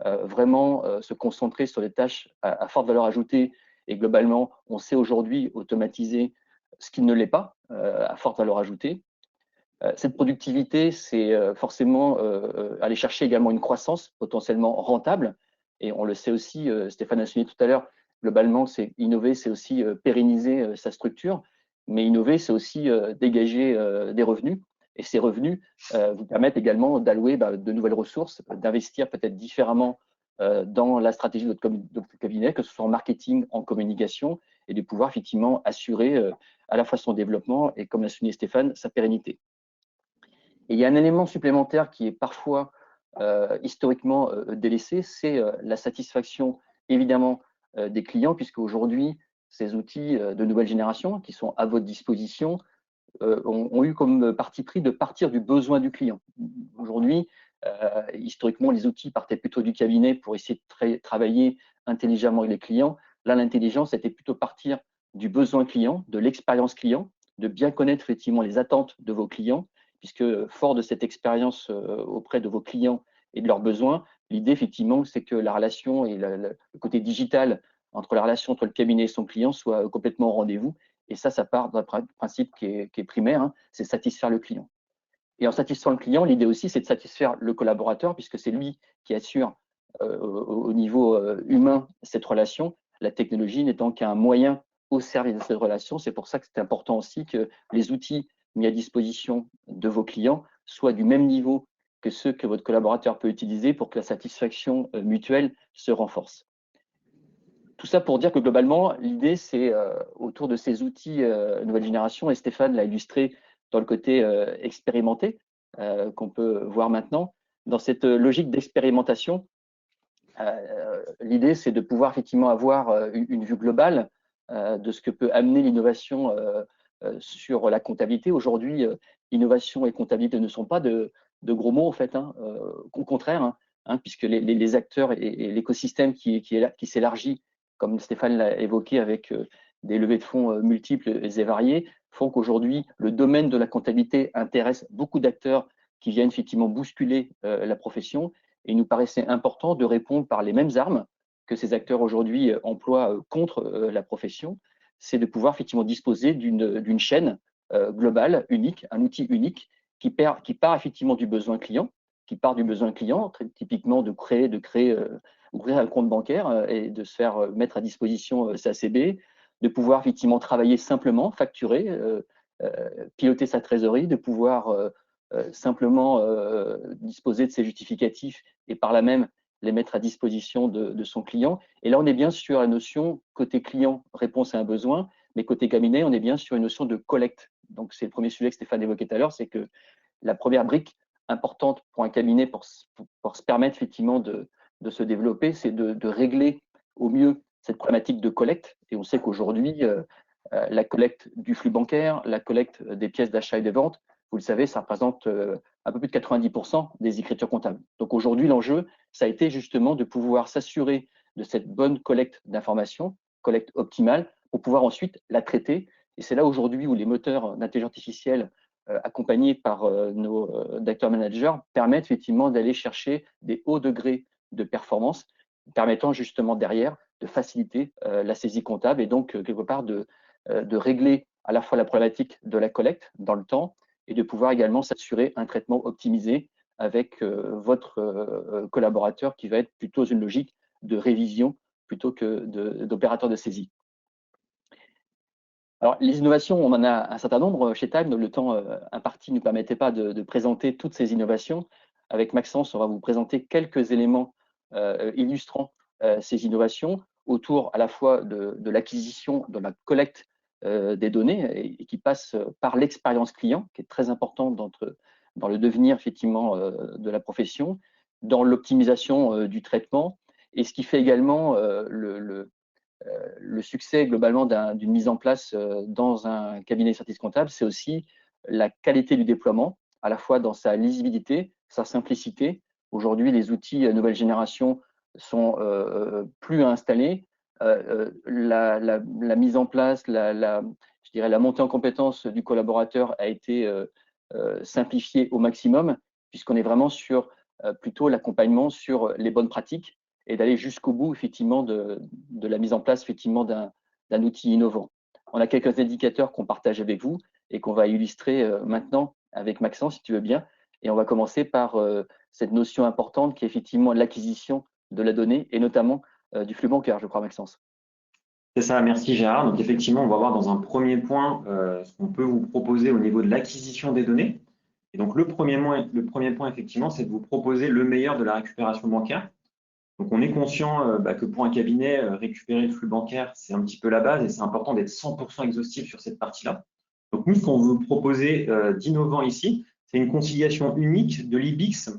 B: vraiment se concentrer sur les tâches à forte valeur ajoutée. Et globalement, on sait aujourd'hui automatiser ce qui ne l'est pas à forte valeur ajoutée. Cette productivité, c'est forcément aller chercher également une croissance potentiellement rentable. Et on le sait aussi, Stéphane a souligné tout à l'heure, globalement, c'est innover, c'est aussi pérenniser sa structure. Mais innover, c'est aussi dégager des revenus. Et ces revenus vous permettent également d'allouer de nouvelles ressources, d'investir peut-être différemment dans la stratégie de votre cabinet, que ce soit en marketing, en communication, et de pouvoir effectivement assurer à la fois son développement et, comme l'a souligné Stéphane, sa pérennité. Et il y a un élément supplémentaire qui est parfois historiquement délaissé, c'est la satisfaction évidemment des clients, puisque aujourd'hui, ces outils de nouvelle génération qui sont à votre disposition ont eu comme parti pris de partir du besoin du client. Aujourd'hui, historiquement, les outils partaient plutôt du cabinet pour essayer de travailler intelligemment avec les clients. Là, l'intelligence était plutôt partir du besoin client, de l'expérience client, de bien connaître effectivement les attentes de vos clients, puisque fort de cette expérience auprès de vos clients et de leurs besoins, l'idée effectivement, c'est que la relation et le côté digital entre la relation entre le cabinet et son client soit complètement au rendez-vous. Et ça part d'un principe qui est primaire, hein, c'est satisfaire le client. Et en satisfaisant le client, l'idée aussi, c'est de satisfaire le collaborateur, puisque c'est lui qui assure au niveau humain cette relation, la technologie n'étant qu'un moyen au service de cette relation. C'est pour ça que c'est important aussi que les outils mis à disposition de vos clients soient du même niveau que ceux que votre collaborateur peut utiliser pour que la satisfaction mutuelle se renforce. Tout ça pour dire que globalement, l'idée, c'est autour de ces outils nouvelle génération, et Stéphane l'a illustré dans le côté expérimenté qu'on peut voir maintenant. Dans cette logique d'expérimentation, l'idée, c'est de pouvoir effectivement avoir une vue globale de ce que peut amener l'innovation sur la comptabilité. Aujourd'hui, innovation et comptabilité ne sont pas de gros mots, en fait, hein, au contraire, hein, puisque les acteurs et l'écosystème qui s'élargit, comme Stéphane l'a évoqué, avec des levées de fonds multiples et variées, font qu'aujourd'hui, le domaine de la comptabilité intéresse beaucoup d'acteurs qui viennent effectivement bousculer la profession. Et il nous paraissait important de répondre par les mêmes armes que ces acteurs aujourd'hui emploient contre la profession, c'est de pouvoir effectivement disposer d'une chaîne globale, unique, un outil unique qui part effectivement du besoin client, typiquement de ouvrir un compte bancaire et de se faire mettre à disposition sa CB, de pouvoir effectivement travailler simplement, facturer, piloter sa trésorerie, de pouvoir simplement disposer de ses justificatifs et par là même les mettre à disposition de son client. Et là, on est bien sur la notion côté client, réponse à un besoin, mais côté cabinet, on est bien sur une notion de collecte. Donc, c'est le premier sujet que Stéphane évoquait tout à l'heure, c'est que la première brique importante pour un cabinet pour se permettre effectivement de se développer, c'est de régler au mieux cette problématique de collecte. Et on sait qu'aujourd'hui, la collecte du flux bancaire, la collecte des pièces d'achat et de vente, vous le savez, ça représente un peu plus de 90% des écritures comptables. Donc aujourd'hui, l'enjeu, ça a été justement de pouvoir s'assurer de cette bonne collecte d'informations, collecte optimale, pour pouvoir ensuite la traiter. Et c'est là aujourd'hui où les moteurs d'intelligence artificielle accompagnés par nos data managers permettent effectivement d'aller chercher des hauts degrés de performance, permettant justement derrière de faciliter la saisie comptable et donc quelque part de régler à la fois la problématique de la collecte dans le temps et de pouvoir également s'assurer un traitement optimisé avec votre collaborateur qui va être plutôt une logique de révision plutôt que d'opérateur de saisie. Alors, les innovations, on en a un certain nombre chez Time. Le temps imparti ne nous permettait pas de présenter toutes ces innovations. Avec Maxence, on va vous présenter quelques éléments illustrant ces innovations autour à la fois de l'acquisition, de la collecte des données et qui passe par l'expérience client, qui est très importante dans le devenir effectivement de la profession, dans l'optimisation du traitement, et ce qui fait également le succès globalement d'une mise en place dans un cabinet de services comptables, c'est aussi la qualité du déploiement, à la fois dans sa lisibilité, sa simplicité. Aujourd'hui, les outils nouvelle génération sont plus à installer. La mise en place, je dirais la montée en compétence du collaborateur a été simplifiée au maximum, puisqu'on est vraiment sur plutôt l'accompagnement sur les bonnes pratiques et d'aller jusqu'au bout effectivement de la mise en place effectivement d'un outil innovant. On a quelques indicateurs qu'on partage avec vous et qu'on va illustrer maintenant avec Maxence, si tu veux bien. Et on va commencer par cette notion importante qui est effectivement l'acquisition de la donnée et notamment du flux bancaire, je crois, Maxence.
C: C'est ça, merci Gérard. Donc effectivement, on va voir dans un premier point ce qu'on peut vous proposer au niveau de l'acquisition des données. Et donc le premier point, effectivement, c'est de vous proposer le meilleur de la récupération bancaire. Donc on est conscient que pour un cabinet, récupérer le flux bancaire, c'est un petit peu la base et c'est important d'être 100% exhaustif sur cette partie-là. Donc nous, ce qu'on veut vous proposer d'innovant ici, c'est une conciliation unique de l'IBIX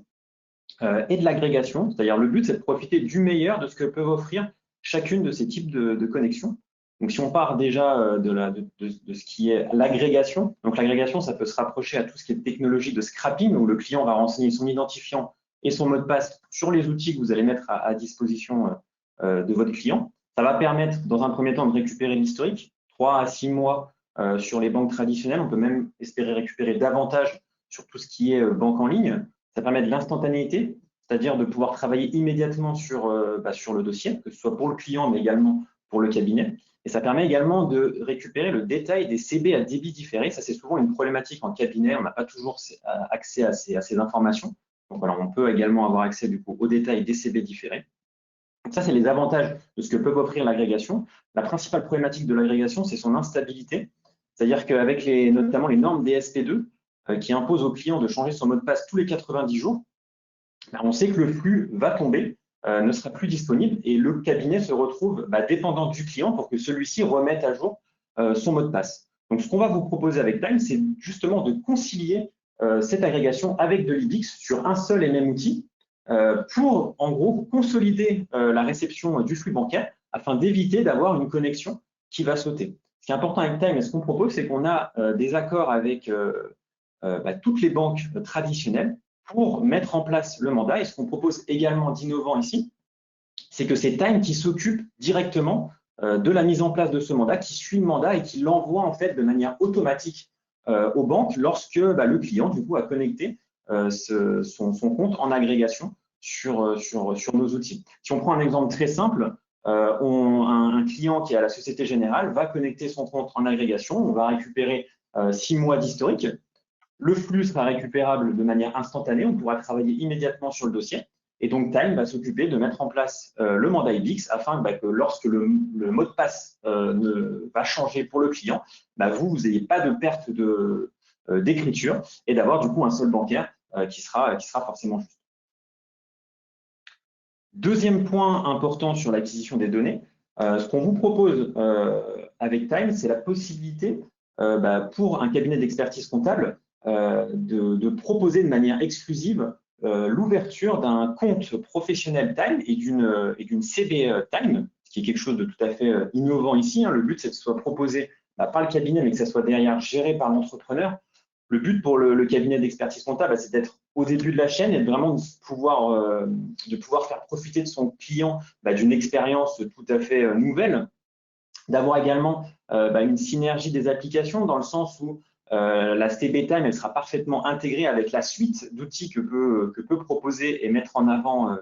C: et de l'agrégation. C'est-à-dire le but, c'est de profiter du meilleur de ce que peuvent offrir chacune de ces types de connexions. Donc, si on part déjà de ce qui est l'agrégation, donc l'agrégation, ça peut se rapprocher à tout ce qui est technologie de scrapping, où le client va renseigner son identifiant et son mot de passe sur les outils que vous allez mettre à disposition de votre client. Ça va permettre, dans un premier temps, de récupérer l'historique, 3 à 6 mois sur les banques traditionnelles. On peut même espérer récupérer davantage sur tout ce qui est banque en ligne. Ça permet de l'instantanéité, c'est-à-dire de pouvoir travailler immédiatement sur le dossier, que ce soit pour le client, mais également pour le cabinet. Et ça permet également de récupérer le détail des CB à débit différé. Ça, c'est souvent une problématique en cabinet. On n'a pas toujours accès à ces informations. Donc, voilà, on peut également avoir accès du coup au détail des CB différés. Donc, ça, c'est les avantages de ce que peut offrir l'agrégation. La principale problématique de l'agrégation, c'est son instabilité. C'est-à-dire qu'avec notamment les normes DSP2, qui imposent au client de changer son mot de passe tous les 90 jours, on sait que le flux va tomber, ne sera plus disponible et le cabinet se retrouve dépendant du client pour que celui-ci remette à jour son mot de passe. Donc, ce qu'on va vous proposer avec Time, c'est justement de concilier cette agrégation avec de l'IBIX sur un seul et même outil pour, en gros, consolider la réception du flux bancaire afin d'éviter d'avoir une connexion qui va sauter. Ce qui est important avec Time et ce qu'on propose, c'est qu'on a des accords avec toutes les banques traditionnelles pour mettre en place le mandat. Et ce qu'on propose également d'innovant ici, c'est que c'est Time qui s'occupe directement de la mise en place de ce mandat, qui suit le mandat et qui l'envoie en fait de manière automatique aux banques lorsque le client du coup a connecté son compte en agrégation sur nos outils. Si on prend un exemple très simple, un client qui est à la Société Générale va connecter son compte en agrégation, on va récupérer 6 mois d'historique. Le flux sera récupérable de manière instantanée, on pourra travailler immédiatement sur le dossier. Et donc, Time va s'occuper de mettre en place le mandat IBIX afin que lorsque le mot de passe va changer pour le client, vous n'ayez pas de perte d'écriture et d'avoir du coup un solde bancaire qui sera forcément juste. Deuxième point important sur l'acquisition des données, ce qu'on vous propose avec Time, c'est la possibilité pour un cabinet d'expertise comptable de proposer de manière exclusive l'ouverture d'un compte professionnel Time et d'une CB Time, ce qui est quelque chose de tout à fait innovant ici. Le but, c'est que ce soit proposé par le cabinet, mais que ça soit derrière géré par l'entrepreneur. Le but pour le cabinet d'expertise comptable, c'est d'être au début de la chaîne et vraiment de pouvoir faire profiter de son client d'une expérience tout à fait nouvelle, d'avoir également une synergie des applications dans le sens où la CB Time, elle sera parfaitement intégrée avec la suite d'outils que peut proposer et mettre en avant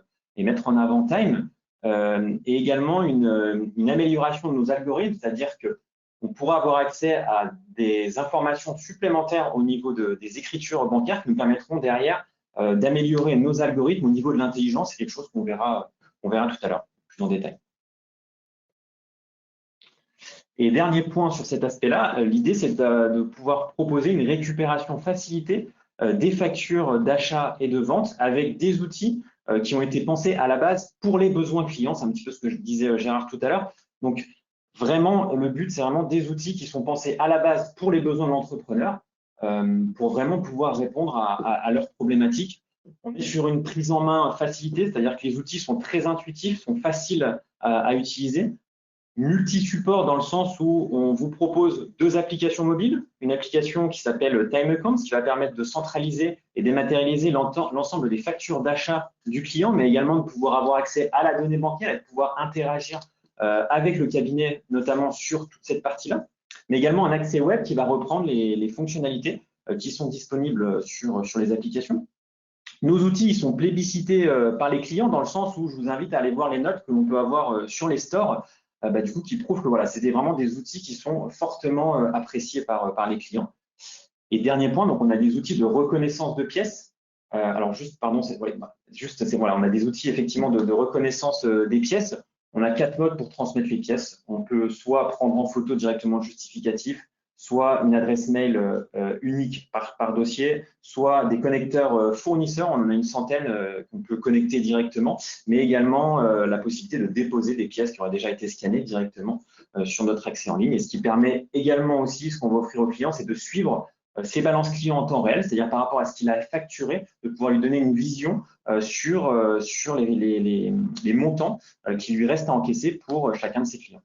C: Time, et également une amélioration de nos algorithmes, c'est-à-dire que on pourra avoir accès à des informations supplémentaires au niveau des écritures bancaires qui nous permettront derrière d'améliorer nos algorithmes au niveau de l'intelligence. C'est quelque chose qu'on verra tout à l'heure plus en détail. Et dernier point sur cet aspect-là, l'idée, c'est de pouvoir proposer une récupération facilitée des factures d'achat et de vente avec des outils qui ont été pensés à la base pour les besoins clients. C'est un petit peu ce que je disais Gérard tout à l'heure. Donc, vraiment, le but, c'est vraiment des outils qui sont pensés à la base pour les besoins de l'entrepreneur pour vraiment pouvoir répondre à leurs problématiques. On est sur une prise en main facilitée, c'est-à-dire que les outils sont très intuitifs, sont faciles à utiliser. Multi-support dans le sens où on vous propose 2 applications mobiles, une application qui s'appelle Time Accounts qui va permettre de centraliser et dématérialiser l'ensemble des factures d'achat du client, mais également de pouvoir avoir accès à la donnée bancaire et de pouvoir interagir avec le cabinet, notamment sur toute cette partie-là, mais également un accès web qui va reprendre les fonctionnalités qui sont disponibles sur les applications. Nos outils ils sont plébiscités par les clients dans le sens où je vous invite à aller voir les notes que l'on peut avoir sur les stores, du coup, qui prouvent que voilà, c'était vraiment des outils qui sont fortement appréciés par les clients. Et dernier point, donc on a des outils de reconnaissance de pièces. Alors juste, pardon, voilà, on a des outils effectivement de reconnaissance des pièces. On a 4 modes pour transmettre les pièces. On peut soit prendre en photo directement le justificatif, soit une adresse mail unique par dossier, soit des connecteurs fournisseurs, on en a une centaine qu'on peut connecter directement, mais également la possibilité de déposer des pièces qui auraient déjà été scannées directement sur notre accès en ligne. Et ce qui permet également aussi, ce qu'on va offrir aux clients, c'est de suivre ses balances clients en temps réel, c'est-à-dire par rapport à ce qu'il a facturé, de pouvoir lui donner une vision sur les montants qui lui restent à encaisser pour chacun de ses clients.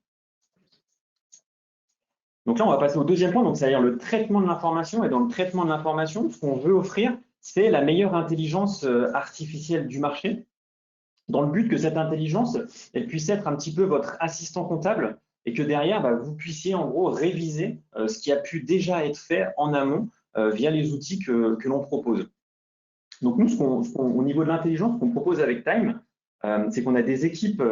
C: Donc là, on va passer au deuxième point, donc c'est-à-dire le traitement de l'information. Et dans le traitement de l'information, ce qu'on veut offrir, c'est la meilleure intelligence artificielle du marché, dans le but que cette intelligence, elle puisse être un petit peu votre assistant comptable et que derrière, vous puissiez en gros réviser ce qui a pu déjà être fait en amont via les outils que l'on propose. Donc nous, au niveau de l'intelligence, ce qu'on propose avec Time, c'est qu'on a des équipes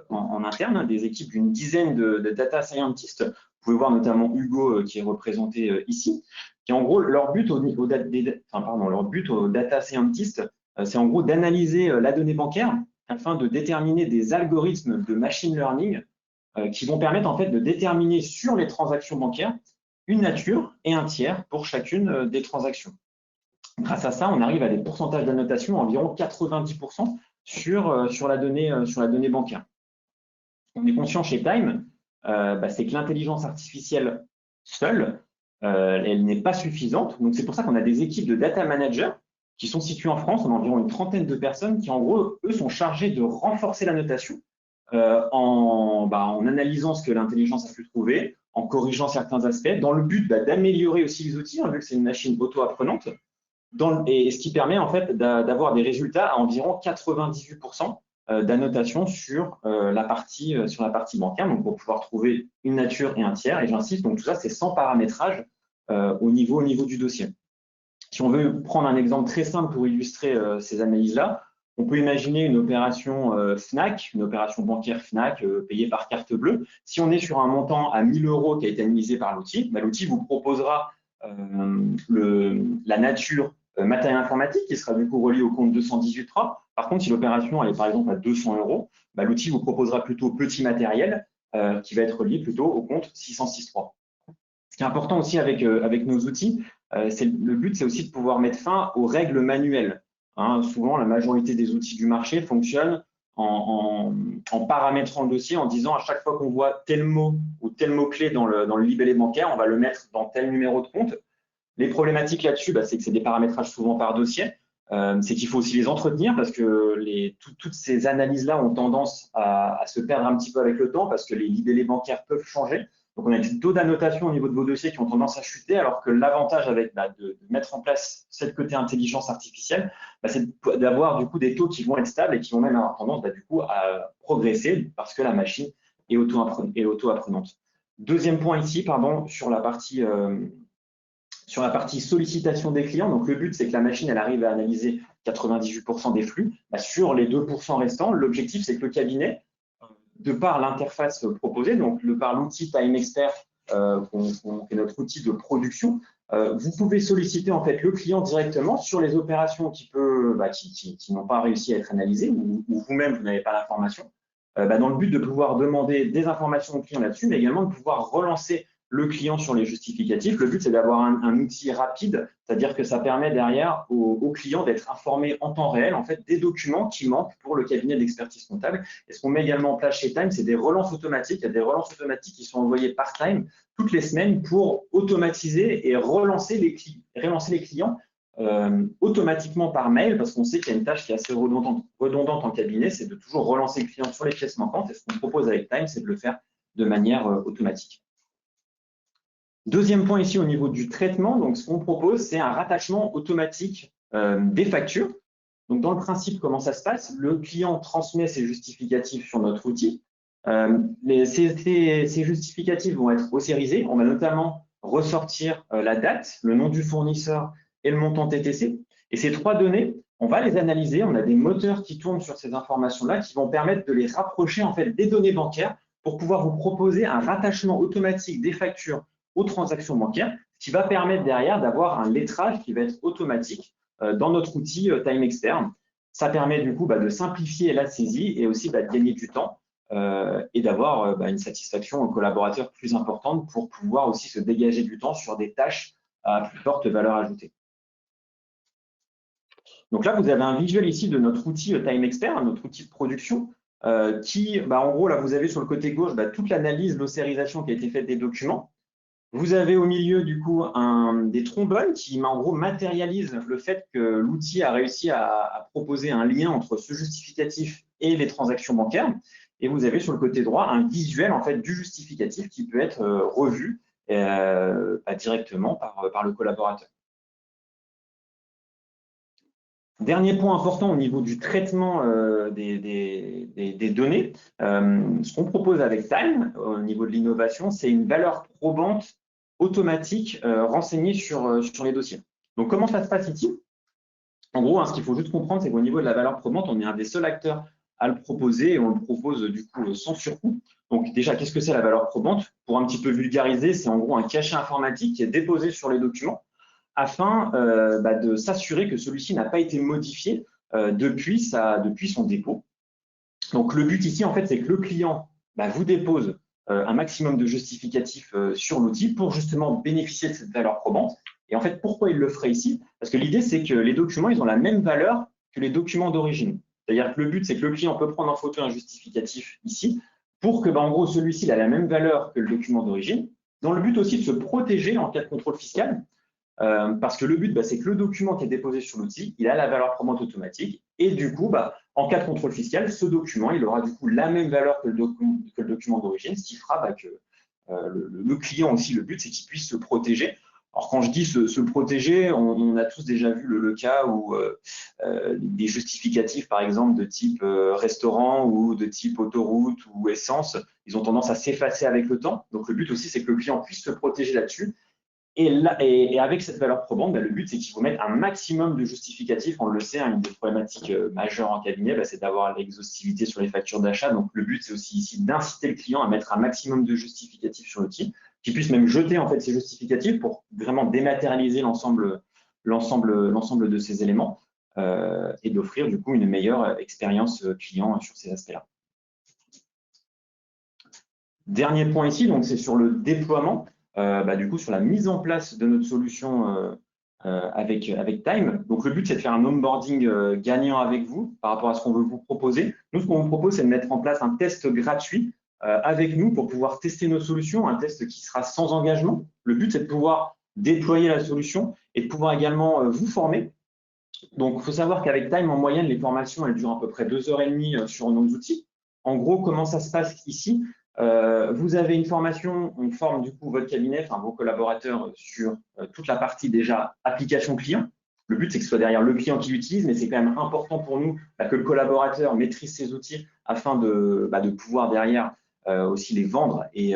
C: en interne, des équipes d'une dizaine de data scientists. Vous pouvez voir notamment Hugo qui est représenté ici, qui en gros, leur but au data scientists, c'est en gros d'analyser la donnée bancaire afin de déterminer des algorithmes de machine learning qui vont permettre en fait de déterminer sur les transactions bancaires une nature et un tiers pour chacune des transactions. Grâce à ça, on arrive à des pourcentages d'annotation environ 90% sur la donnée bancaire. On est conscient chez Time, c'est que l'intelligence artificielle seule, elle n'est pas suffisante. Donc c'est pour ça qu'on a des équipes de data managers qui sont situées en France, on a environ une trentaine de personnes qui en gros, eux, sont chargés de renforcer la notation en analysant ce que l'intelligence a pu trouver, en corrigeant certains aspects, dans le but d'améliorer aussi les outils, vu que c'est une machine auto-apprenante, et ce qui permet en fait d'avoir des résultats à environ 98% d'annotation sur la partie bancaire, donc pour pouvoir trouver une nature et un tiers. Et j'insiste, donc tout ça, c'est sans paramétrage au niveau du dossier. Si on veut prendre un exemple très simple pour illustrer ces analyses-là, on peut imaginer une opération FNAC, une opération bancaire FNAC payée par carte bleue. Si on est sur un montant à 1 000 € qui a été analysé par l'outil, l'outil vous proposera la nature matériel informatique qui sera du coup relié au compte 218.3. Par contre, si l'opération est par exemple à 200 €, l'outil vous proposera plutôt petit matériel qui va être relié plutôt au compte 606.3. Ce qui est important aussi avec nos outils, le but, c'est aussi de pouvoir mettre fin aux règles manuelles. Souvent, la majorité des outils du marché fonctionnent en paramétrant le dossier, en disant à chaque fois qu'on voit tel mot ou tel mot-clé dans le libellé bancaire, on va le mettre dans tel numéro de compte. Les problématiques là-dessus, c'est que c'est des paramétrages souvent par dossier. C'est qu'il faut aussi les entretenir parce que toutes ces analyses-là ont tendance à se perdre un petit peu avec le temps parce que les libellés bancaires peuvent changer. Donc, on a des taux d'annotation au niveau de vos dossiers qui ont tendance à chuter, alors que l'avantage de mettre en place cette côté intelligence artificielle, c'est d'avoir du coup des taux qui vont être stables et qui vont même avoir tendance du coup à progresser parce que la machine est auto-apprenante. Deuxième point ici, sur la partie sollicitation des clients. Donc, le but, c'est que la machine, elle arrive à analyser 98% des flux. Sur les 2% restants, l'objectif, c'est que le cabinet, de par l'interface proposée, donc de par l'outil Time Expert, qui est notre outil de production, vous pouvez solliciter en fait le client directement sur les opérations qui n'ont pas réussi à être analysées ou vous-même, vous n'avez pas l'information, dans le but de pouvoir demander des informations au client là-dessus, mais également de pouvoir relancer le client sur les justificatifs. Le but, c'est d'avoir un outil rapide, c'est-à-dire que ça permet derrière au client d'être informé en temps réel en fait, des documents qui manquent pour le cabinet d'expertise comptable. Et ce qu'on met également en place chez Time, c'est des relances automatiques. Il y a des relances automatiques qui sont envoyées par Time toutes les semaines pour automatiser et relancer les clients automatiquement par mail, parce qu'on sait qu'il y a une tâche qui est assez redondante en cabinet, c'est de toujours relancer le client sur les pièces manquantes. Et ce qu'on propose avec Time, c'est de le faire de manière automatique. Deuxième point ici au niveau du traitement, donc ce qu'on propose, c'est un rattachement automatique des factures. Donc dans le principe, comment ça se passe? Le client transmet ses justificatifs sur notre outil. Ces justificatifs vont être ossérisés. On va notamment ressortir la date, le nom du fournisseur et le montant TTC. Et ces trois données, on va les analyser. On a des moteurs qui tournent sur ces informations-là qui vont permettre de les rapprocher en fait des données bancaires pour pouvoir vous proposer un rattachement automatique des factures aux transactions bancaires, ce qui va permettre derrière d'avoir un lettrage qui va être automatique dans notre outil Time Expert. Ça permet du coup de simplifier la saisie et aussi de gagner du temps et d'avoir une satisfaction aux collaborateurs plus importante pour pouvoir aussi se dégager du temps sur des tâches à plus forte valeur ajoutée. Donc là, vous avez un visuel ici de notre outil Time Expert, notre outil de production, qui, en gros, là, vous avez sur le côté gauche toute l'analyse, l'ossérisation qui a été faite des documents. Vous avez au milieu, du coup, des trombones qui, en gros, matérialisent le fait que l'outil a réussi à proposer un lien entre ce justificatif et les transactions bancaires. Et vous avez sur le côté droit un visuel, en fait, du justificatif qui peut être revu directement par le collaborateur. Dernier point important au niveau du traitement des données, ce qu'on propose avec Time au niveau de l'innovation, c'est une valeur probante automatique renseignée sur les dossiers. Donc, comment ça se passe ici? En gros, ce qu'il faut juste comprendre, c'est qu'au niveau de la valeur probante, on est un des seuls acteurs à le proposer et on le propose du coup sans surcoût. Donc déjà, qu'est-ce que c'est la valeur probante? Pour un petit peu vulgariser, c'est en gros un cachet informatique qui est déposé sur les documents afin de s'assurer que celui-ci n'a pas été modifié depuis son dépôt. Donc le but ici, en fait, c'est que le client vous dépose un maximum de justificatifs sur l'outil pour justement bénéficier de cette valeur probante. Et en fait, pourquoi il le ferait ici? Parce que l'idée, c'est que les documents, ils ont la même valeur que les documents d'origine. C'est-à-dire que le but, c'est que le client peut prendre en photo un justificatif ici pour que, en gros, celui-ci a la même valeur que le document d'origine, dans le but aussi de se protéger en cas de contrôle fiscal. Parce que le but, c'est que le document qui est déposé sur l'outil, il a la valeur probante automatique. Et du coup, en cas de contrôle fiscal, ce document, il aura du coup la même valeur que le document d'origine, ce qui fera que le client aussi, le but, c'est qu'il puisse se protéger. Alors, quand je dis se protéger, on a tous déjà vu le cas où des justificatifs, par exemple, de type restaurant ou de type autoroute ou essence, ils ont tendance à s'effacer avec le temps. Donc, le but aussi, c'est que le client puisse se protéger là-dessus. Et avec cette valeur probante, le but, c'est qu'il faut mettre un maximum de justificatifs. On le sait, une des problématiques majeures en cabinet, c'est d'avoir l'exhaustivité sur les factures d'achat. Donc, le but, c'est aussi ici d'inciter le client à mettre un maximum de justificatifs sur l'outil, qu'il puisse même jeter en fait ces justificatifs pour vraiment dématérialiser l'ensemble de ces éléments et d'offrir du coup une meilleure expérience client sur ces aspects-là. Dernier point ici, donc c'est sur le déploiement. Du coup, sur la mise en place de notre solution avec Time. Donc, le but, c'est de faire un onboarding gagnant avec vous par rapport à ce qu'on veut vous proposer. Nous, ce qu'on vous propose, c'est de mettre en place un test gratuit avec nous pour pouvoir tester nos solutions, un test qui sera sans engagement. Le but, c'est de pouvoir déployer la solution et de pouvoir également vous former. Donc, il faut savoir qu'avec Time, en moyenne, les formations, elles durent à peu près 2h30 sur nos outils. En gros, comment ça se passe ici? Vous avez une formation, on forme du coup votre cabinet, vos collaborateurs sur toute la partie déjà application client. Le but, c'est que ce soit derrière le client qui l'utilise, mais c'est quand même important pour nous que le collaborateur maîtrise ces outils afin de pouvoir derrière aussi les vendre et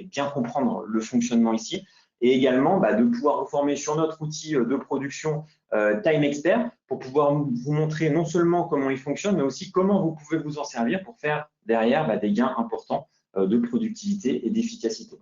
C: bien comprendre le fonctionnement ici. Et également de pouvoir vous former sur notre outil de production Time Expert pour pouvoir vous montrer non seulement comment il fonctionne, mais aussi comment vous pouvez vous en servir pour faire derrière des gains importants de productivité et d'efficacité.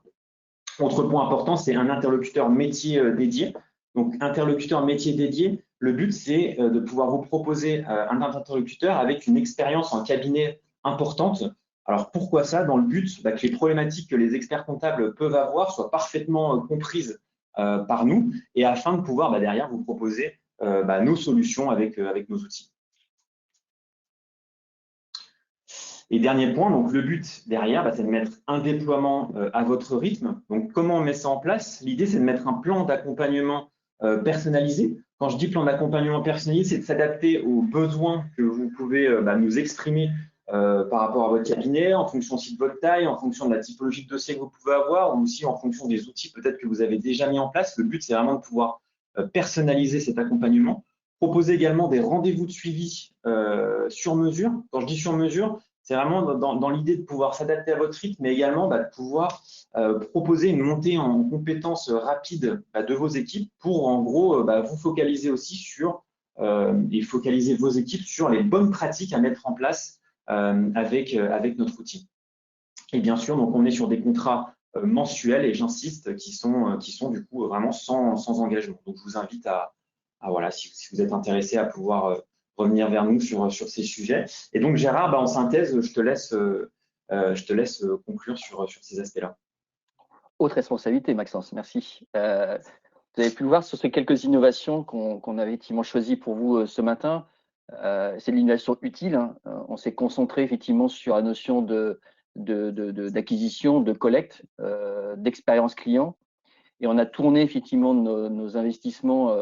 C: Autre point important, c'est un interlocuteur métier dédié. Donc, interlocuteur métier dédié, le but, c'est de pouvoir vous proposer un interlocuteur avec une expérience en cabinet importante. Alors, pourquoi ça? Dans le but que les problématiques que les experts comptables peuvent avoir soient parfaitement comprises par nous et afin de pouvoir derrière vous proposer nos solutions avec nos outils. Et dernier point, donc le but derrière, c'est de mettre un déploiement à votre rythme. Donc, comment on met ça en place? L'idée, c'est de mettre un plan d'accompagnement personnalisé. Quand je dis plan d'accompagnement personnalisé, c'est de s'adapter aux besoins que vous pouvez nous exprimer par rapport à votre cabinet, en fonction aussi de votre taille, en fonction de la typologie de dossier que vous pouvez avoir, ou aussi en fonction des outils peut-être que vous avez déjà mis en place. Le but, c'est vraiment de pouvoir personnaliser cet accompagnement. Proposer également des rendez-vous de suivi sur mesure. Quand je dis sur mesure, c'est vraiment dans l'idée de pouvoir s'adapter à votre rythme, mais également de pouvoir proposer une montée en compétences rapide de vos équipes pour, en gros, vous focaliser aussi sur et focaliser vos équipes sur les bonnes pratiques à mettre en place avec notre outil. Et bien sûr, donc on est sur des contrats mensuels, et j'insiste, qui sont du coup vraiment sans engagement. Donc je vous invite voilà, si vous êtes intéressé, à pouvoir revenir vers nous sur ces sujets. Et donc Gérard, en synthèse, je te laisse conclure sur ces aspects-là.
B: Haute responsabilité, Maxence, merci. Vous avez pu le voir sur ces quelques innovations qu'on avait effectivement choisies pour vous ce matin. C'est de l'innovation utile, hein. On s'est concentré effectivement sur la notion d'acquisition, de collecte, d'expérience client. Et on a tourné effectivement nos investissements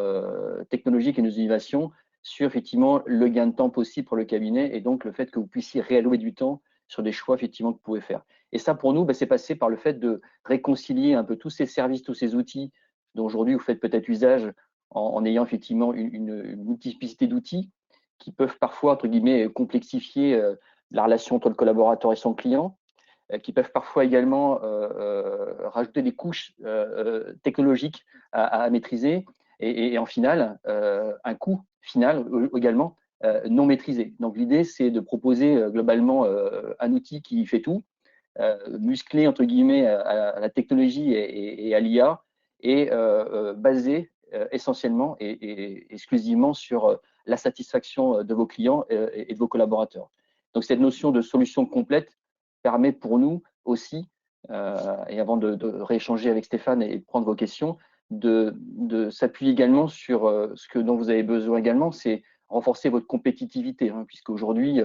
B: technologiques et nos innovations sur effectivement le gain de temps possible pour le cabinet, et donc le fait que vous puissiez réallouer du temps sur des choix effectivement que vous pouvez faire. Et ça, pour nous, c'est passé par le fait de réconcilier un peu tous ces services, tous ces outils dont aujourd'hui vous faites peut-être usage en ayant effectivement une multiplicité d'outils qui peuvent parfois, entre guillemets, complexifier la relation entre le collaborateur et son client, qui peuvent parfois également rajouter des couches technologiques à maîtriser, et en final, un coût final également non maîtrisé. Donc l'idée, c'est de proposer globalement un outil qui fait tout, musclé entre guillemets à la technologie et à l'IA, et basé essentiellement et exclusivement sur la satisfaction de vos clients et de vos collaborateurs. Donc cette notion de solution complète permet pour nous aussi, et avant de rééchanger avec Stéphane et de prendre vos questions, de s'appuyer également sur ce dont vous avez besoin également, c'est renforcer votre compétitivité, hein, puisqu'aujourd'hui,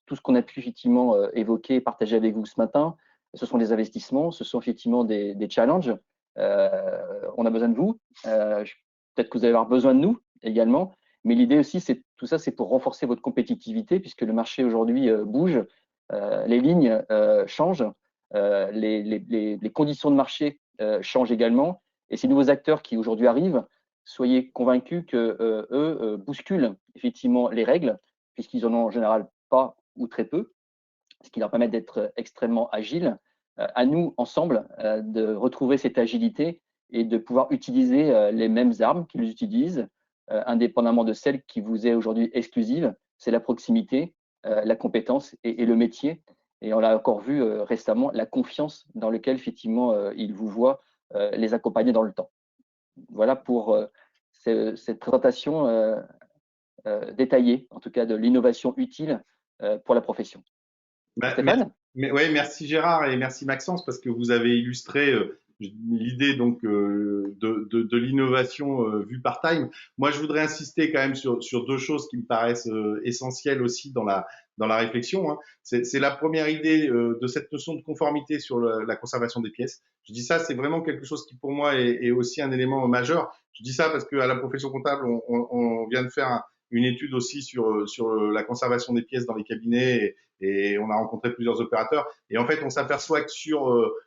B: tout ce qu'on a pu effectivement évoquer, partager avec vous ce matin, ce sont des investissements, ce sont effectivement des challenges. On a besoin de vous. Peut-être que vous allez avoir besoin de nous également. Mais l'idée aussi, tout ça, c'est pour renforcer votre compétitivité, puisque le marché aujourd'hui bouge, les lignes changent, les conditions de marché changent également. Et ces nouveaux acteurs qui aujourd'hui arrivent, soyez convaincus qu'eux bousculent effectivement les règles, puisqu'ils en ont en général pas ou très peu, ce qui leur permet d'être extrêmement agiles. À nous, ensemble, de retrouver cette agilité et de pouvoir utiliser les mêmes armes qu'ils utilisent, indépendamment de celle qui vous est aujourd'hui exclusive. C'est la proximité, la compétence et le métier. Et on l'a encore vu récemment, la confiance dans laquelle effectivement ils vous voient les accompagner dans le temps. Voilà pour cette présentation détaillée, en tout cas de l'innovation utile pour la profession. Stéphane ?
A: Merci Gérard et merci Maxence, parce que vous avez illustré l'idée donc de l'innovation vue par Time. Moi, je voudrais insister quand même sur deux choses qui me paraissent essentielles aussi dans la réflexion, hein. C'est la première idée de cette notion de conformité sur la conservation des pièces. Je dis ça, c'est vraiment quelque chose qui pour moi est aussi un élément majeur. Je dis ça parce qu'à la profession comptable, on vient de faire une étude aussi sur la conservation des pièces dans les cabinets, et on a rencontré plusieurs opérateurs. Et en fait, on s'aperçoit que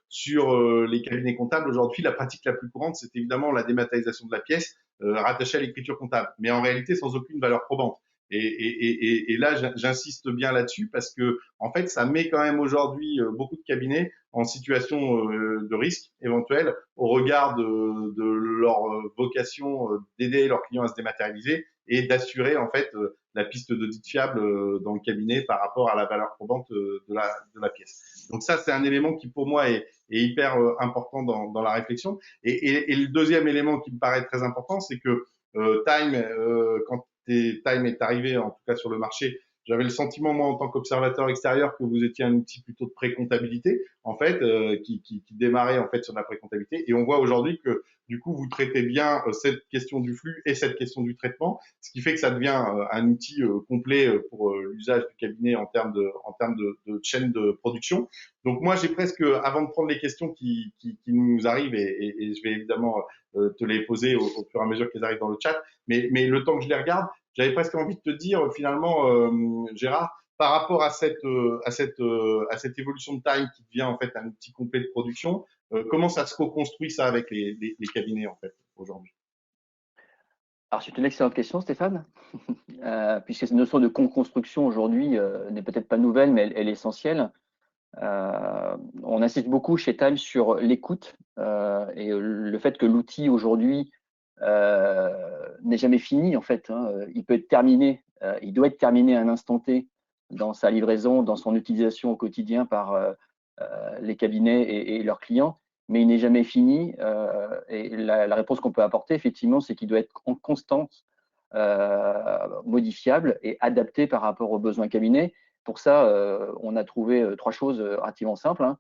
A: sur les cabinets comptables, aujourd'hui, la pratique la plus courante, c'est évidemment la dématérialisation de la pièce rattachée à l'écriture comptable, mais en réalité sans aucune valeur probante. Et là, j'insiste bien là-dessus parce que, en fait, ça met quand même aujourd'hui beaucoup de cabinets en situation de risque éventuel au regard de leur vocation d'aider leurs clients à se dématérialiser et d'assurer en fait la piste d'audit fiable dans le cabinet par rapport à la valeur probante de la pièce. Donc ça, c'est un élément qui pour moi est hyper important dans la réflexion. Et le deuxième élément qui me paraît très important, c'est que Time, quand Time est arrivé, en tout cas sur le marché, j'avais le sentiment, moi, en tant qu'observateur extérieur, que vous étiez un outil plutôt de pré-comptabilité, en fait, qui démarrait en fait sur la pré-comptabilité. Et on voit aujourd'hui que du coup, vous traitez bien cette question du flux et cette question du traitement, ce qui fait que ça devient un outil complet pour l'usage du cabinet en termes de chaîne de production. Donc moi, j'ai presque, avant de prendre les questions qui nous arrivent, et je vais évidemment te les poser au fur et à mesure qu'elles arrivent dans le chat, mais le temps que je les regarde, j'avais presque envie de te dire finalement, Gérard, par rapport à cette évolution de Time qui devient en fait un outil complet de production, comment ça se reconstruit ça avec les cabinets en fait aujourd'hui?
B: Alors, c'est une excellente question, Stéphane, puisque cette notion de co-construction aujourd'hui n'est peut-être pas nouvelle, mais elle est essentielle. On insiste beaucoup chez Time sur l'écoute et le fait que l'outil aujourd'hui n'est jamais fini en fait. Hein. Il peut être terminé, il doit être terminé à un instant T dans sa livraison, dans son utilisation au quotidien par les cabinets et leurs clients, mais il n'est jamais fini. Et la réponse qu'on peut apporter, effectivement, c'est qu'il doit être en constante, modifiable et adapté par rapport aux besoins cabinet. Pour ça, on a trouvé trois choses relativement simples. Hein.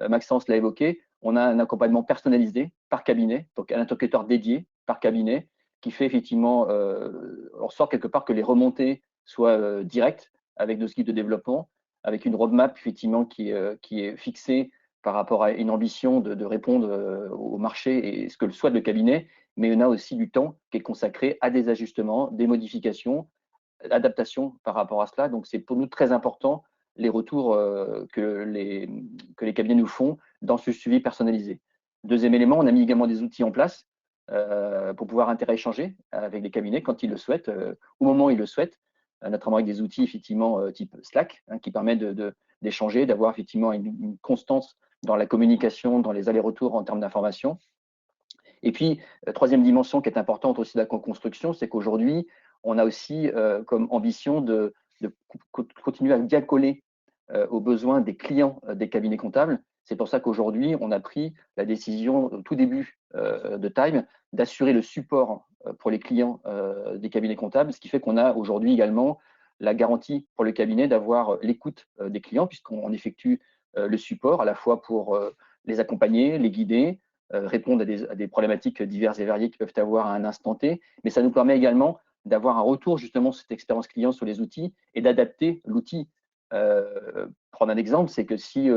B: Maxence l'a évoqué, on a un accompagnement personnalisé par cabinet, donc un interlocuteur dédié par cabinet, qui fait effectivement en sorte quelque part que les remontées soient directes avec nos équipes de développement, avec une roadmap effectivement qui est fixée par rapport à une ambition de répondre au marché et ce que le souhaite le cabinet, mais on a aussi du temps qui est consacré à des ajustements, des modifications, adaptations par rapport à cela. Donc c'est pour nous très important les retours que les cabinets nous font dans ce suivi personnalisé. Deuxième élément, on a mis également des outils en place pour pouvoir interéchanger avec les cabinets quand ils le souhaitent, au moment où ils le souhaitent, notamment avec des outils effectivement type Slack, hein, qui permettent d'échanger, d'avoir effectivement une constance dans la communication, dans les allers-retours en termes d'information. Et puis, troisième dimension qui est importante aussi de la co-construction, c'est qu'aujourd'hui, on a aussi comme ambition de continuer à bien coller aux besoins des clients des cabinets comptables. C'est pour ça qu'aujourd'hui, on a pris la décision au tout début de Time d'assurer le support pour les clients des cabinets comptables, ce qui fait qu'on a aujourd'hui également la garantie pour le cabinet d'avoir l'écoute des clients, puisqu'on effectue le support à la fois pour les accompagner, les guider, répondre à des problématiques diverses et variées qu'ils peuvent avoir à un instant T, mais ça nous permet également d'avoir un retour justement sur cette expérience client sur les outils et d'adapter l'outil. Prendre un exemple, c'est que si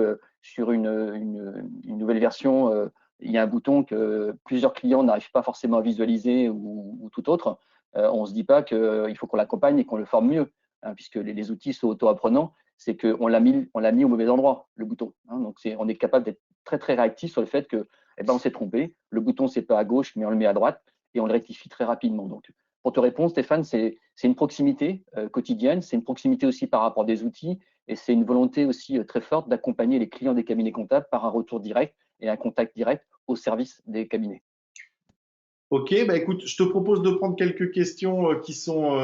B: sur une nouvelle version, il y a un bouton que plusieurs clients n'arrivent pas forcément à visualiser ou tout autre, on ne se dit pas qu'il faut qu'on l'accompagne et qu'on le forme mieux, hein, puisque les outils sont auto-apprenants, c'est qu'on l'a mis au mauvais endroit, le bouton. Hein, donc on est capable d'être très très réactif sur le fait que on s'est trompé, le bouton c'est pas à gauche mais on le met à droite et on le rectifie très rapidement. Donc pour te répondre, Stéphane, c'est une proximité quotidienne, c'est une proximité aussi par rapport à des outils et c'est une volonté aussi très forte d'accompagner les clients des cabinets comptables par un retour direct et un contact direct au service des cabinets.
A: Ok, bah écoute, je te propose de prendre quelques questions qui sont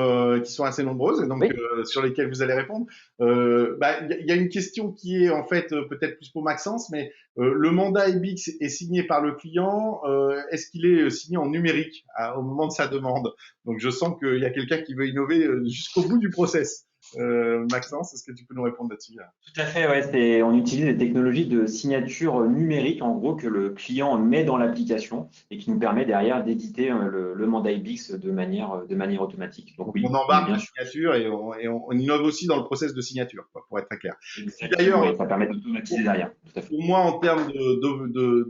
A: assez nombreuses et donc
B: Oui.
A: sur lesquelles vous allez répondre. Il y a une question qui est en fait peut-être plus pour Maxence, mais le mandat EBIX est signé par le client. Est-ce qu'il est signé en numérique au moment de sa demande? Donc je sens qu'il y a quelqu'un qui veut innover jusqu'au bout du process. Maxence, est-ce que tu peux nous répondre là-dessus?
C: Tout à fait, ouais, on utilise des technologies de signature numérique, en gros, que le client met dans l'application et qui nous permet derrière d'éditer le mandat EBIX de manière automatique. Donc oui,
A: On embarque
C: bien
A: la
C: sûr.
A: signature et on innove aussi dans le process de signature, quoi, pour être très clair.
C: Exactement, et ça permet d'automatiser derrière. Tout à fait.
A: Pour moi, en termes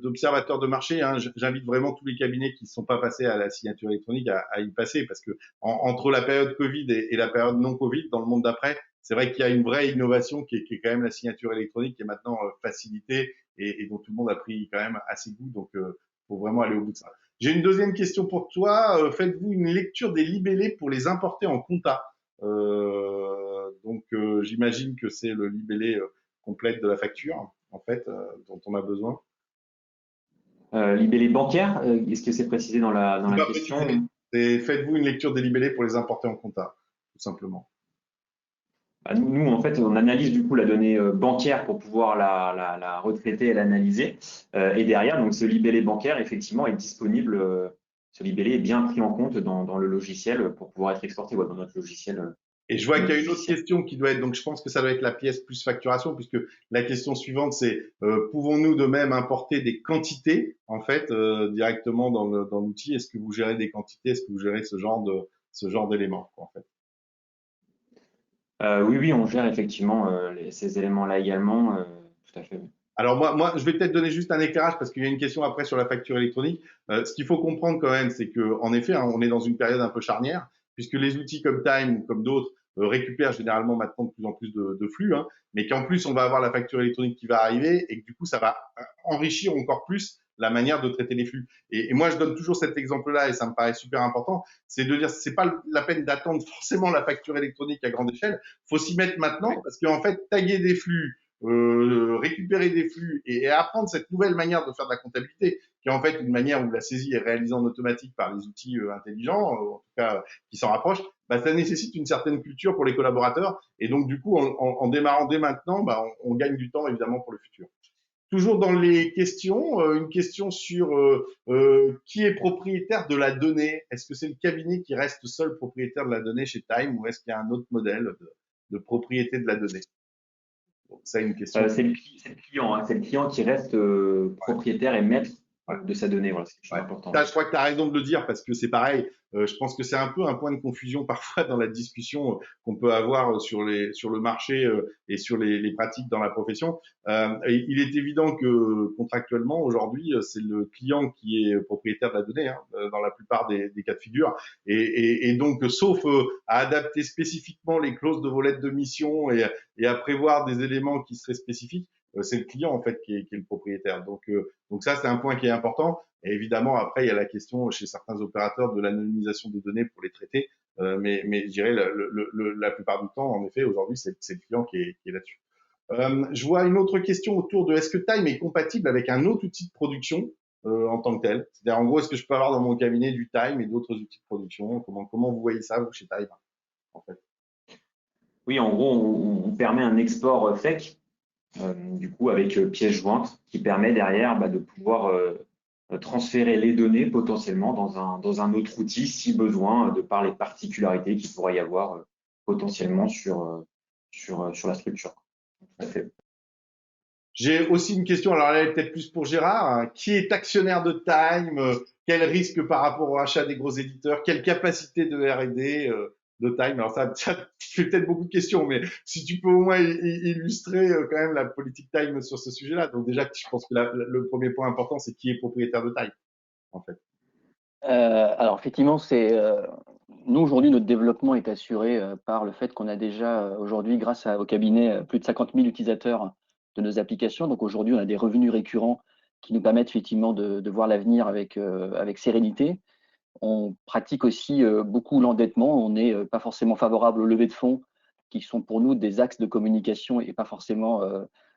A: d'observateur de marché, hein, j'invite vraiment tous les cabinets qui ne sont pas passés à la signature électronique à y passer parce que entre la période Covid et la période non Covid, dans le monde d'après, c'est vrai qu'il y a une vraie innovation qui est quand même la signature électronique qui est maintenant facilitée et dont tout le monde a pris quand même assez goût. Donc, faut vraiment aller au bout de ça. J'ai une deuxième question pour toi. Faites-vous une lecture des libellés pour les importer en compta? J'imagine que c'est le libellé complète de la facture, en fait, dont on a besoin.
C: Libellé bancaire, est-ce que c'est précisé dans la
A: C'est pas
C: question?
A: précisé. Faites-vous une lecture des libellés pour les importer en compta, tout simplement.
C: Bah, nous, en fait, on analyse du coup la donnée bancaire pour pouvoir la retraiter et l'analyser. Et derrière, donc, ce libellé bancaire, effectivement, est disponible. Ce libellé est bien pris en compte dans le logiciel pour pouvoir être exporté dans notre logiciel.
A: Et je vois qu'il y a une autre question qui doit être, donc je pense que ça doit être la pièce plus facturation, puisque la question suivante, c'est pouvons-nous de même importer des quantités, en fait, directement dans l'outil? Est-ce que vous gérez des quantités? Est-ce que vous gérez ce genre d'éléments, en fait?
C: Oui, on gère effectivement ces éléments-là également. Tout à fait.
A: Alors moi, je vais peut-être donner juste un éclairage parce qu'il y a une question après sur la facture électronique. Ce qu'il faut comprendre quand même, c'est que en effet, hein, on est dans une période un peu charnière puisque les outils comme Time ou comme d'autres récupèrent généralement maintenant de plus en plus de flux, hein, mais qu'en plus on va avoir la facture électronique qui va arriver et que du coup ça va enrichir encore plus la manière de traiter les flux. Et moi, je donne toujours cet exemple-là et ça me paraît super important, c'est de dire c'est pas la peine d'attendre forcément la facture électronique à grande échelle, faut s'y mettre maintenant parce qu'en fait taguer des flux récupérer des flux et apprendre cette nouvelle manière de faire de la comptabilité, qui est en fait une manière où la saisie est réalisée en automatique par les outils intelligents, en tout cas qui s'en rapprochent, bah, ça nécessite une certaine culture pour les collaborateurs. Et donc, du coup, en démarrant dès maintenant, bah, on gagne du temps, évidemment, pour le futur. Toujours dans les questions, une question sur qui est propriétaire de la donnée. Est-ce que c'est le cabinet qui reste seul propriétaire de la donnée chez Time ou est-ce qu'il y a un autre modèle de propriété de la donnée? Donc, ça, une question.
C: C'est le client, hein, c'est le client qui reste propriétaire et maître de sa donnée. Voilà, c'est quelque chose d'important.
A: Je crois que tu as raison de le dire parce que c'est pareil. Je pense que c'est un peu un point de confusion parfois dans la discussion qu'on peut avoir sur le marché et sur les pratiques dans la profession. Il est évident que contractuellement aujourd'hui, c'est le client qui est propriétaire de la donnée hein, dans la plupart des cas de figure. Et donc, sauf à adapter spécifiquement les clauses de vos lettres de mission et à prévoir des éléments qui seraient spécifiques, c'est le client en fait qui est le propriétaire. Donc ça, c'est un point qui est important. Et évidemment, après, il y a la question chez certains opérateurs de l'anonymisation des données pour les traiter. Mais je dirais la plupart du temps, en effet, aujourd'hui, c'est le client qui est là-dessus. Je vois une autre question autour de est-ce que Time est compatible avec un autre outil de production en tant que tel? C'est-à-dire, en gros, est-ce que je peux avoir dans mon cabinet du Time et d'autres outils de production? Comment vous voyez ça, vous, chez Time, en fait?
C: Oui, en gros, on permet un export FEC, du coup, avec pièce jointe, qui permet derrière de pouvoir transférer les données potentiellement dans un autre outil si besoin, de par les particularités qu'il pourrait y avoir potentiellement sur la structure. Tout à fait.
A: J'ai aussi une question, alors elle est peut-être plus pour Gérard. Hein. Qui est actionnaire de Time? Quel risque par rapport au rachat des gros éditeurs? Quelle capacité de R&D de Time? Alors ça fait peut-être beaucoup de questions, mais si tu peux au moins illustrer quand même la politique Time sur ce sujet-là. Donc déjà, je pense que le premier point important, c'est qui est propriétaire de Time, en fait.
B: Alors effectivement, nous aujourd'hui notre développement est assuré par le fait qu'on a déjà aujourd'hui, grâce au cabinet, plus de 50 000 utilisateurs de nos applications. Donc aujourd'hui, on a des revenus récurrents qui nous permettent effectivement de voir l'avenir avec sérénité. On pratique aussi beaucoup l'endettement. On n'est pas forcément favorable aux levées de fonds, qui sont pour nous des axes de communication et pas forcément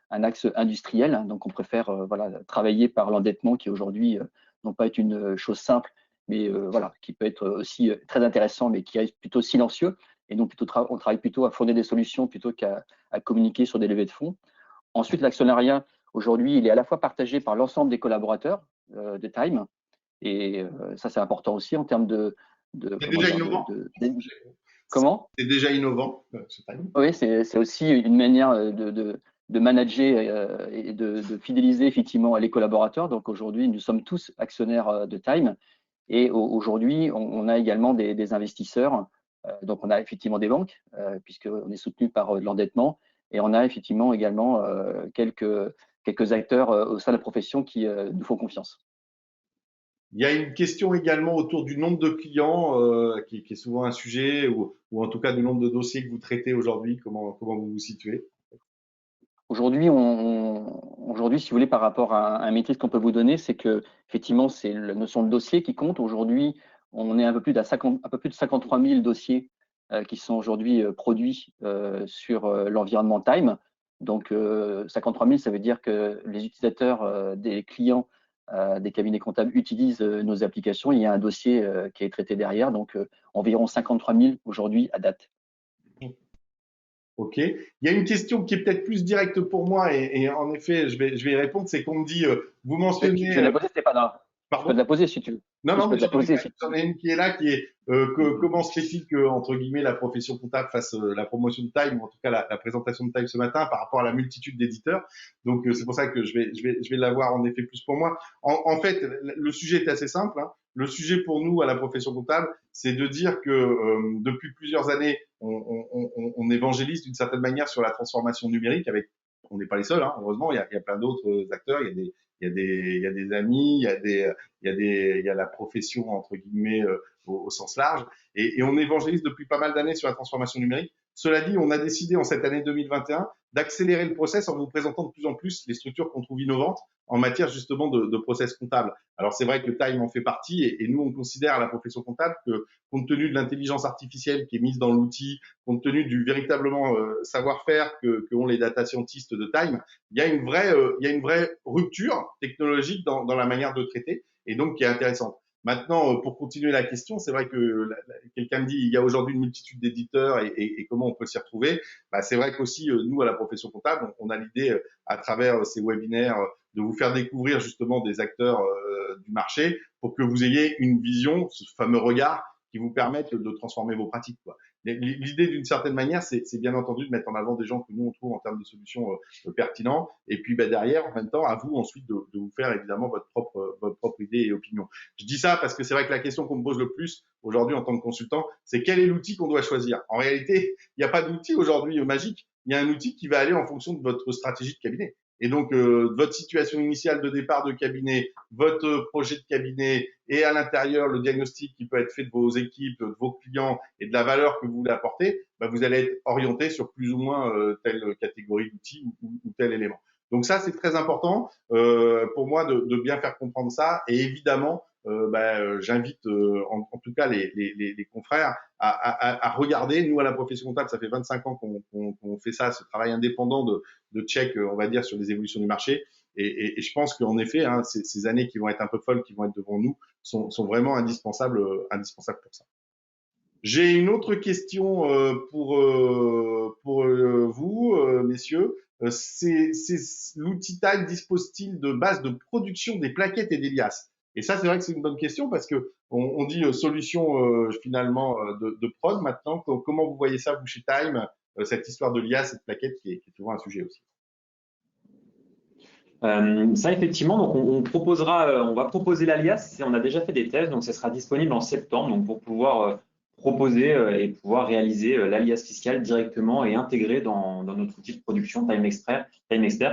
B: un axe industriel. Donc on préfère travailler par l'endettement, qui aujourd'hui non pas être une chose simple, mais qui peut être aussi très intéressant, mais qui est plutôt silencieux. Et donc on travaille plutôt à fournir des solutions plutôt qu'à communiquer sur des levées de fonds. Ensuite, l'actionnariat, aujourd'hui, il est à la fois partagé par l'ensemble des collaborateurs de Time. Et ça, c'est important aussi en termes
A: C'est déjà innovant.
B: Comment?
A: C'est déjà innovant, ce Time.
B: Oui, c'est aussi une manière de manager et de fidéliser effectivement les collaborateurs. Donc aujourd'hui, nous sommes tous actionnaires de Time. Et aujourd'hui, on a également des investisseurs. Donc on a effectivement des banques, puisqu'on est soutenu par l'endettement. Et on a effectivement également quelques acteurs au sein de la profession qui nous font confiance.
A: Il y a une question également autour du nombre de clients, qui est souvent un sujet, ou en tout cas du nombre de dossiers que vous traitez aujourd'hui. Comment vous vous situez?
B: Aujourd'hui, si vous voulez, par rapport à un métier, ce qu'on peut vous donner, c'est que effectivement, c'est la notion de dossier qui compte. Aujourd'hui, on est un peu plus de 53 000 dossiers qui sont aujourd'hui produits sur l'environnement Time. Donc, 53 000, ça veut dire que les utilisateurs, des clients des cabinets comptables utilisent nos applications. Il y a un dossier qui est traité derrière, donc environ 53 000 aujourd'hui à date.
A: Ok. Il y a une question qui est peut-être plus directe pour moi et en effet, je vais y répondre. C'est qu'on me dit, vous mentionnez.
B: Je vais la poser, Stéphane. Je peux te la poser si tu veux.
A: Non, mais j'en ai une qui est là, qui est comment se fait-il que, entre guillemets, la profession comptable fasse la promotion de Time, ou en tout cas la présentation de Time ce matin par rapport à la multitude d'éditeurs. Donc c'est pour ça que je vais l'avoir en effet plus pour moi. En fait, le sujet est assez simple. Hein. Le sujet pour nous à la profession comptable, c'est de dire que depuis plusieurs années, on évangélise d'une certaine manière sur la transformation numérique avec. On n'est pas les seuls, hein, heureusement, il y a plein d'autres acteurs, il y a des amis, il y a la profession entre guillemets au sens large, et on évangélise depuis pas mal d'années sur la transformation numérique. Cela dit, on a décidé en cette année 2021 d'accélérer le process en vous présentant de plus en plus les structures qu'on trouve innovantes en matière justement de process comptable. Alors c'est vrai que le Time en fait partie et nous on considère à la profession comptable que compte tenu de l'intelligence artificielle qui est mise dans l'outil, compte tenu du véritablement savoir-faire que ont les data scientists de Time, il y a une vraie rupture technologique dans la manière de traiter et donc qui est intéressante. Maintenant, pour continuer la question, c'est vrai que quelqu'un me dit il y a aujourd'hui une multitude d'éditeurs et comment on peut s'y retrouver. Bah, c'est vrai qu'aussi nous à la profession comptable, on a l'idée à travers ces webinaires de vous faire découvrir justement des acteurs du marché pour que vous ayez une vision, ce fameux regard qui vous permette de transformer vos pratiques, quoi. L'idée, d'une certaine manière, c'est bien entendu de mettre en avant des gens que nous on trouve en termes de solutions pertinents, et puis bah, derrière, en même temps, à vous ensuite de vous faire évidemment votre propre idée et opinion. Je dis ça parce que c'est vrai que la question qu'on me pose le plus aujourd'hui en tant que consultant, c'est quel est l'outil qu'on doit choisir. En réalité, il n'y a pas d'outil aujourd'hui magique. Il y a un outil qui va aller en fonction de votre stratégie de cabinet. Et donc, votre situation initiale de départ de cabinet, votre projet de cabinet et à l'intérieur, le diagnostic qui peut être fait de vos équipes, de vos clients et de la valeur que vous voulez apporter, bah, vous allez être orienté sur plus ou moins telle catégorie d'outils ou tel élément. Donc ça, c'est très important pour moi de bien faire comprendre ça. Et évidemment, j'invite en tout cas les confrères à regarder. Nous, à la profession comptable, ça fait 25 ans qu'on fait ça, ce travail indépendant de check, on va dire, sur les évolutions du marché. Et je pense qu'en effet, hein, ces années qui vont être un peu folles, qui vont être devant nous, sont vraiment indispensables pour ça. J'ai une autre question pour vous, messieurs. L'outil Time dispose-t-il de base de production des plaquettes et des liasses? Et ça, c'est vrai que c'est une bonne question parce que on dit solution finalement de prod maintenant. Comment vous voyez ça, vous, chez Time, cette histoire de liasses et de plaquettes qui est souvent un sujet aussi?
C: Ça, effectivement, donc on va proposer l'alias et on a déjà fait des tests, donc ça sera disponible en septembre, donc pour pouvoir proposer et pouvoir réaliser l'alias fiscal directement et intégrer dans notre outil de production Time Expert,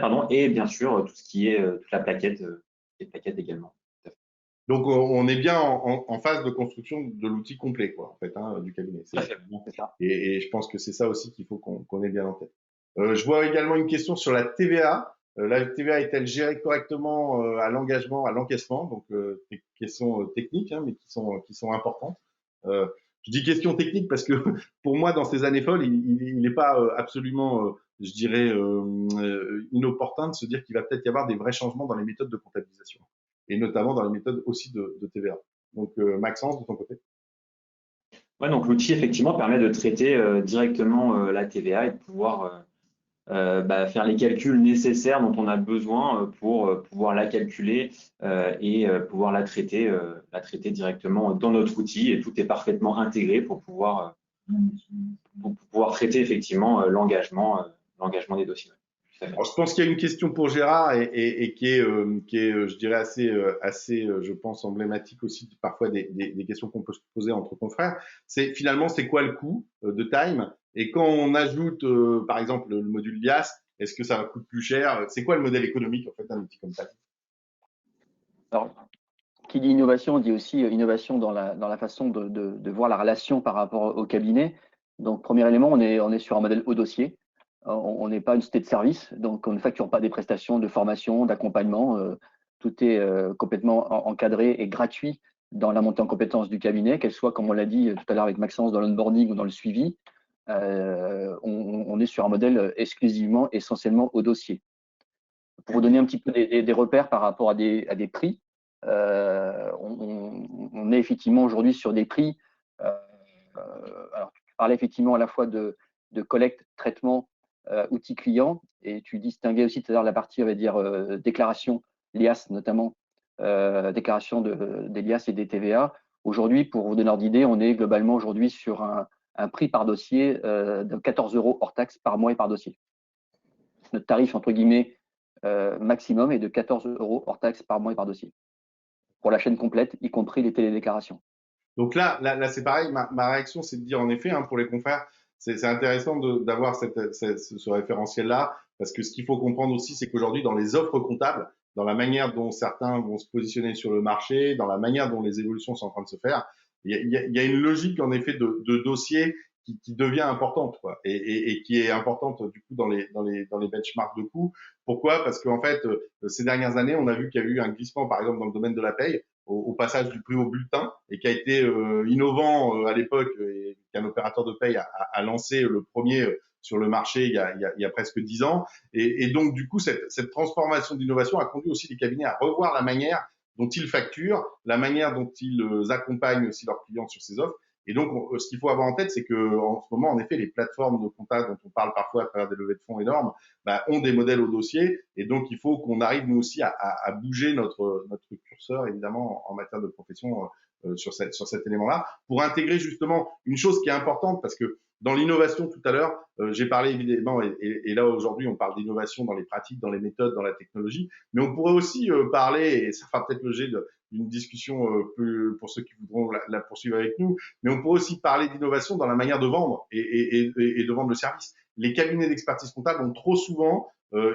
C: pardon, et bien sûr tout ce qui est toute la plaquette, les plaquettes également.
A: Donc, on est bien en phase de construction de l'outil complet, quoi, en fait, hein, du cabinet.
C: C'est ça.
A: Et je pense que c'est ça aussi qu'il faut qu'on ait bien en tête. Je vois également une question sur la TVA. La TVA est-elle gérée correctement à l'engagement, à l'encaissement? Donc, des questions techniques, hein, mais qui sont importantes. Je dis questions techniques parce que pour moi, dans ces années folles, il n'est pas absolument, je dirais, inopportun de se dire qu'il va peut-être y avoir des vrais changements dans les méthodes de comptabilisation et notamment dans les méthodes aussi de TVA. Donc, Maxence, de ton côté?
C: Ouais, donc l'outil effectivement permet de traiter directement la TVA et de pouvoir faire les calculs nécessaires dont on a besoin pour pouvoir la calculer et pouvoir la traiter directement dans notre outil, et tout est parfaitement intégré pour pouvoir traiter effectivement l'engagement des dossiers.
A: Alors, je pense qu'il y a une question pour Gérard et qui est, je dirais, assez, je pense, emblématique aussi parfois des questions qu'on peut se poser entre confrères. C'est finalement, c'est quoi le coût de Time? Et quand on ajoute, par exemple, le module LIAS, est-ce que ça coûte plus cher? C'est quoi le modèle économique, en fait, d'un outil comme ça?
B: Alors, qui dit innovation, dit aussi innovation dans la façon de voir la relation par rapport au cabinet. Donc, premier élément, on est sur un modèle au dossier. On n'est pas une société de service, donc on ne facture pas des prestations de formation, d'accompagnement. Tout est complètement encadré et gratuit dans la montée en compétences du cabinet, qu'elle soit, comme on l'a dit tout à l'heure avec Maxence, dans l'onboarding ou dans le suivi. On est sur un modèle exclusivement, essentiellement au dossier. Pour vous donner un petit peu des repères par rapport à des prix, on est effectivement aujourd'hui sur des prix. Alors, tu parlais effectivement à la fois de collecte, traitement, outils clients, et tu distinguais aussi tout à l'heure la partie, on va dire, déclaration, l'IAS notamment, déclaration des LIAS et des TVA. Aujourd'hui, pour vous donner ordre d'idée, on est globalement aujourd'hui sur un prix par dossier de 14 € hors taxe par mois et par dossier. Notre tarif, entre guillemets, maximum est de 14 € hors taxe par mois et par dossier, pour la chaîne complète, y compris les télédéclarations.
A: Donc là c'est pareil. Ma réaction, c'est de dire en effet, hein, pour les confrères, c'est intéressant d'avoir ce référentiel-là, parce que ce qu'il faut comprendre aussi, c'est qu'aujourd'hui, dans les offres comptables, dans la manière dont certains vont se positionner sur le marché, dans la manière dont les évolutions sont en train de se faire, il y a une logique en effet de dossier qui devient importante, quoi, et qui est importante du coup dans les benchmarks de coûts. Pourquoi? Parce qu'en fait, ces dernières années, on a vu qu'il y a eu un glissement, par exemple, dans le domaine de la paye, au passage du prix au bulletin, et qui a été innovant à l'époque, et qu'un opérateur de paye a lancé le premier sur le marché il y a presque 10 ans. Et donc, du coup, cette transformation d'innovation a conduit aussi les cabinets à revoir la manière dont ils facturent, la manière dont ils accompagnent aussi leurs clients sur ces offres. Et donc, ce qu'il faut avoir en tête, c'est que en ce moment, en effet, les plateformes de compta dont on parle parfois à travers des levées de fonds énormes, ont des modèles au dossier. Et donc, il faut qu'on arrive nous aussi à bouger notre curseur, évidemment, en matière de profession sur cet élément-là, pour intégrer justement une chose qui est importante, parce que dans l'innovation tout à l'heure, j'ai parlé évidemment, et là aujourd'hui, on parle d'innovation dans les pratiques, dans les méthodes, dans la technologie, mais on pourrait aussi parler, et ça fera peut-être l'objet d'une discussion pour ceux qui voudront la poursuivre avec nous, mais on pourrait aussi parler d'innovation dans la manière de vendre et de vendre le service. Les cabinets d'expertise comptable ont trop souvent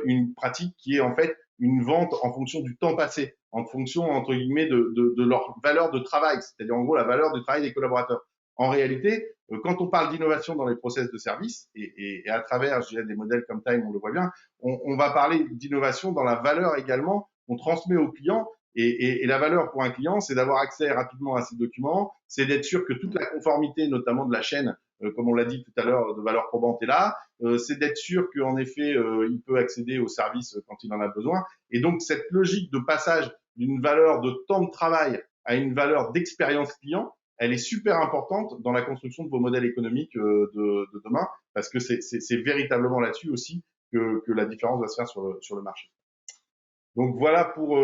A: une pratique qui est en fait une vente en fonction du temps passé, en fonction, entre guillemets, de leur valeur de travail, c'est-à-dire en gros la valeur du travail des collaborateurs. En réalité, quand on parle d'innovation dans les process de service, et à travers, je dirais, des modèles comme Time, on le voit bien, on va parler d'innovation dans la valeur également qu'on transmet aux clients. Et la valeur pour un client, c'est d'avoir accès rapidement à ces documents, c'est d'être sûr que toute la conformité, notamment de la chaîne, comme on l'a dit tout à l'heure, de valeur probante est là, c'est d'être sûr qu'en effet, il peut accéder aux services quand il en a besoin. Et donc, cette logique de passage d'une valeur de temps de travail à une valeur d'expérience client, elle est super importante dans la construction de vos modèles économiques de demain, parce que c'est véritablement là-dessus aussi que la différence va se faire sur le marché. Donc voilà pour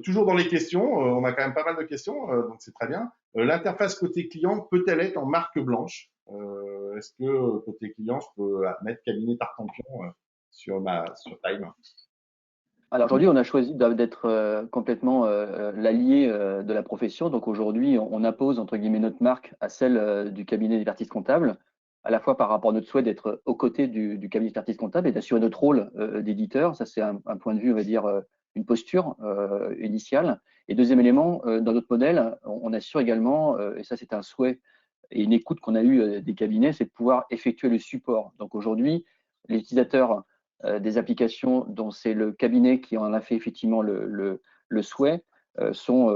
A: toujours dans les questions, on a quand même pas mal de questions, donc c'est très bien. L'interface côté client peut-elle être en marque blanche? Est-ce que côté client, je peux mettre cabinet Tartampion sur Time?
B: Alors aujourd'hui, on a choisi d'être complètement l'allié de la profession. Donc aujourd'hui, on impose entre guillemets notre marque à celle du cabinet d'expertise comptable, à la fois par rapport à notre souhait d'être aux côtés du cabinet d'expertise comptable et d'assurer notre rôle d'éditeur. Ça, c'est un point de vue, on va dire, une posture initiale. Et deuxième élément, dans notre modèle, on assure également, et ça c'est un souhait et une écoute qu'on a eu des cabinets, c'est de pouvoir effectuer le support. Donc aujourd'hui, les utilisateurs des applications dont c'est le cabinet qui en a fait effectivement le souhait sont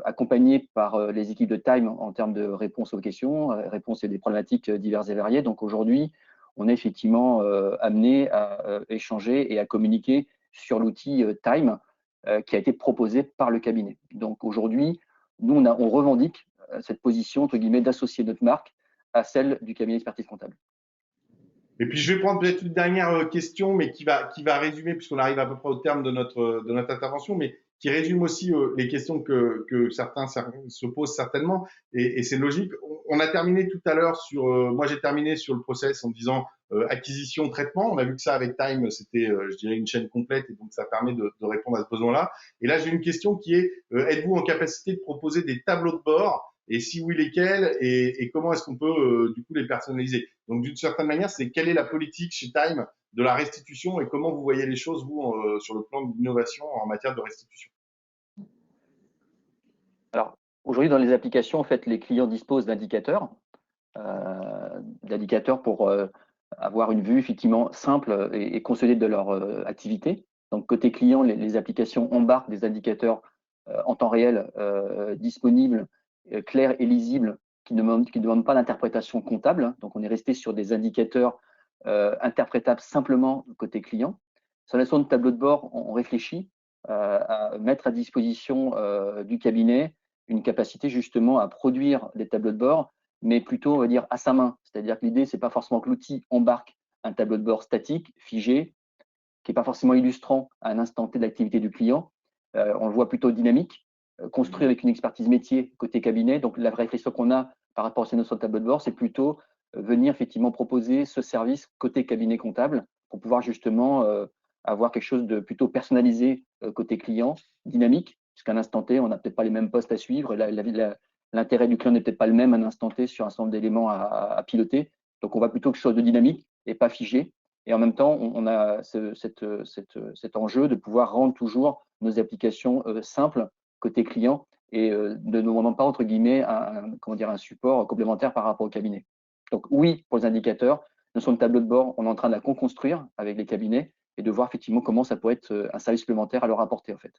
B: accompagnés par les équipes de Time en termes de réponse aux questions, réponse à des problématiques diverses et variées. Donc aujourd'hui, on est effectivement amené à échanger et à communiquer sur l'outil Time qui a été proposé par le cabinet. Donc aujourd'hui, nous, on revendique cette position, entre guillemets, d'associer notre marque à celle du cabinet d'expertise comptable.
A: Et puis je vais prendre peut-être une dernière question, mais qui va résumer, puisqu'on arrive à peu près au terme de notre intervention, mais qui résume aussi les questions que certains se posent certainement, et c'est logique. On a terminé tout à l'heure moi j'ai terminé sur le process en disant acquisition, traitement. On a vu que ça avec Time, c'était, je dirais, une chaîne complète, et donc ça permet de répondre à ce besoin-là. Et là j'ai une question qui est êtes-vous en capacité de proposer des tableaux de bord? Et si oui, lesquels, et comment est-ce qu'on peut du coup les personnaliser? Donc d'une certaine manière, c'est quelle est la politique chez Time de la restitution, et comment vous voyez les choses, vous, sur le plan de l'innovation en matière de restitution?
B: Alors aujourd'hui, dans les applications, en fait, les clients disposent d'indicateurs pour avoir une vue effectivement simple et consolidée de leur activité. Donc côté client, les applications embarquent des indicateurs en temps réel disponibles, clairs et lisibles, qui ne demandent pas d'interprétation comptable. Donc on est resté sur des indicateurs interprétables simplement côté client. Sur la notion de tableau de bord, on réfléchit à mettre à disposition du cabinet une capacité justement à produire des tableaux de bord, mais plutôt, on va dire, à sa main. C'est-à-dire que l'idée, c'est pas forcément que l'outil embarque un tableau de bord statique, figé, qui n'est pas forcément illustrant à un instant T de l'activité du client. On le voit plutôt dynamique, construit avec une expertise métier côté cabinet. Donc, la réflexion qu'on a par rapport à ces notions de tableau de bord, c'est plutôt venir effectivement proposer ce service côté cabinet comptable pour pouvoir justement avoir quelque chose de plutôt personnalisé côté client, dynamique, puisqu'à un instant T, on n'a peut-être pas les mêmes postes à suivre. L'intérêt du client n'est peut-être pas le même à un instant T sur un certain nombre d'éléments à piloter. Donc, on va plutôt quelque chose de dynamique et pas figé. Et en même temps, on a cet enjeu de pouvoir rendre toujours nos applications simples côté client et ne nous demandant pas, entre guillemets, un support complémentaire par rapport au cabinet. Donc oui, pour les indicateurs, notion de tableau de bord, on est en train de la construire avec les cabinets et de voir effectivement comment ça pourrait être un service supplémentaire à leur apporter en fait.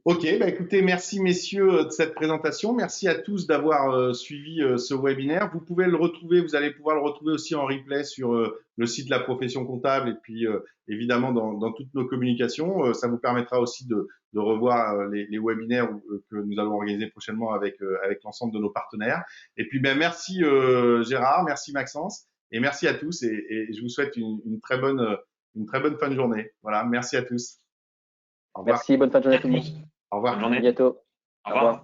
A: Ok, bah écoutez, merci messieurs de cette présentation. Merci à tous d'avoir suivi ce webinaire. Vous pouvez le retrouver, vous allez pouvoir le retrouver aussi en replay sur le site de la profession comptable et puis évidemment dans toutes nos communications. Ça vous permettra aussi de revoir les webinaires que nous allons organiser prochainement avec l'ensemble de nos partenaires. Et puis ben merci Gérard, merci Maxence et merci à tous et je vous souhaite une très bonne fin de journée. Voilà, merci à tous. Au revoir.
B: Merci, bonne fin de journée à tout le monde.
A: Au revoir.
C: Bonne
B: À
C: journée.
B: bientôt.
C: Au revoir.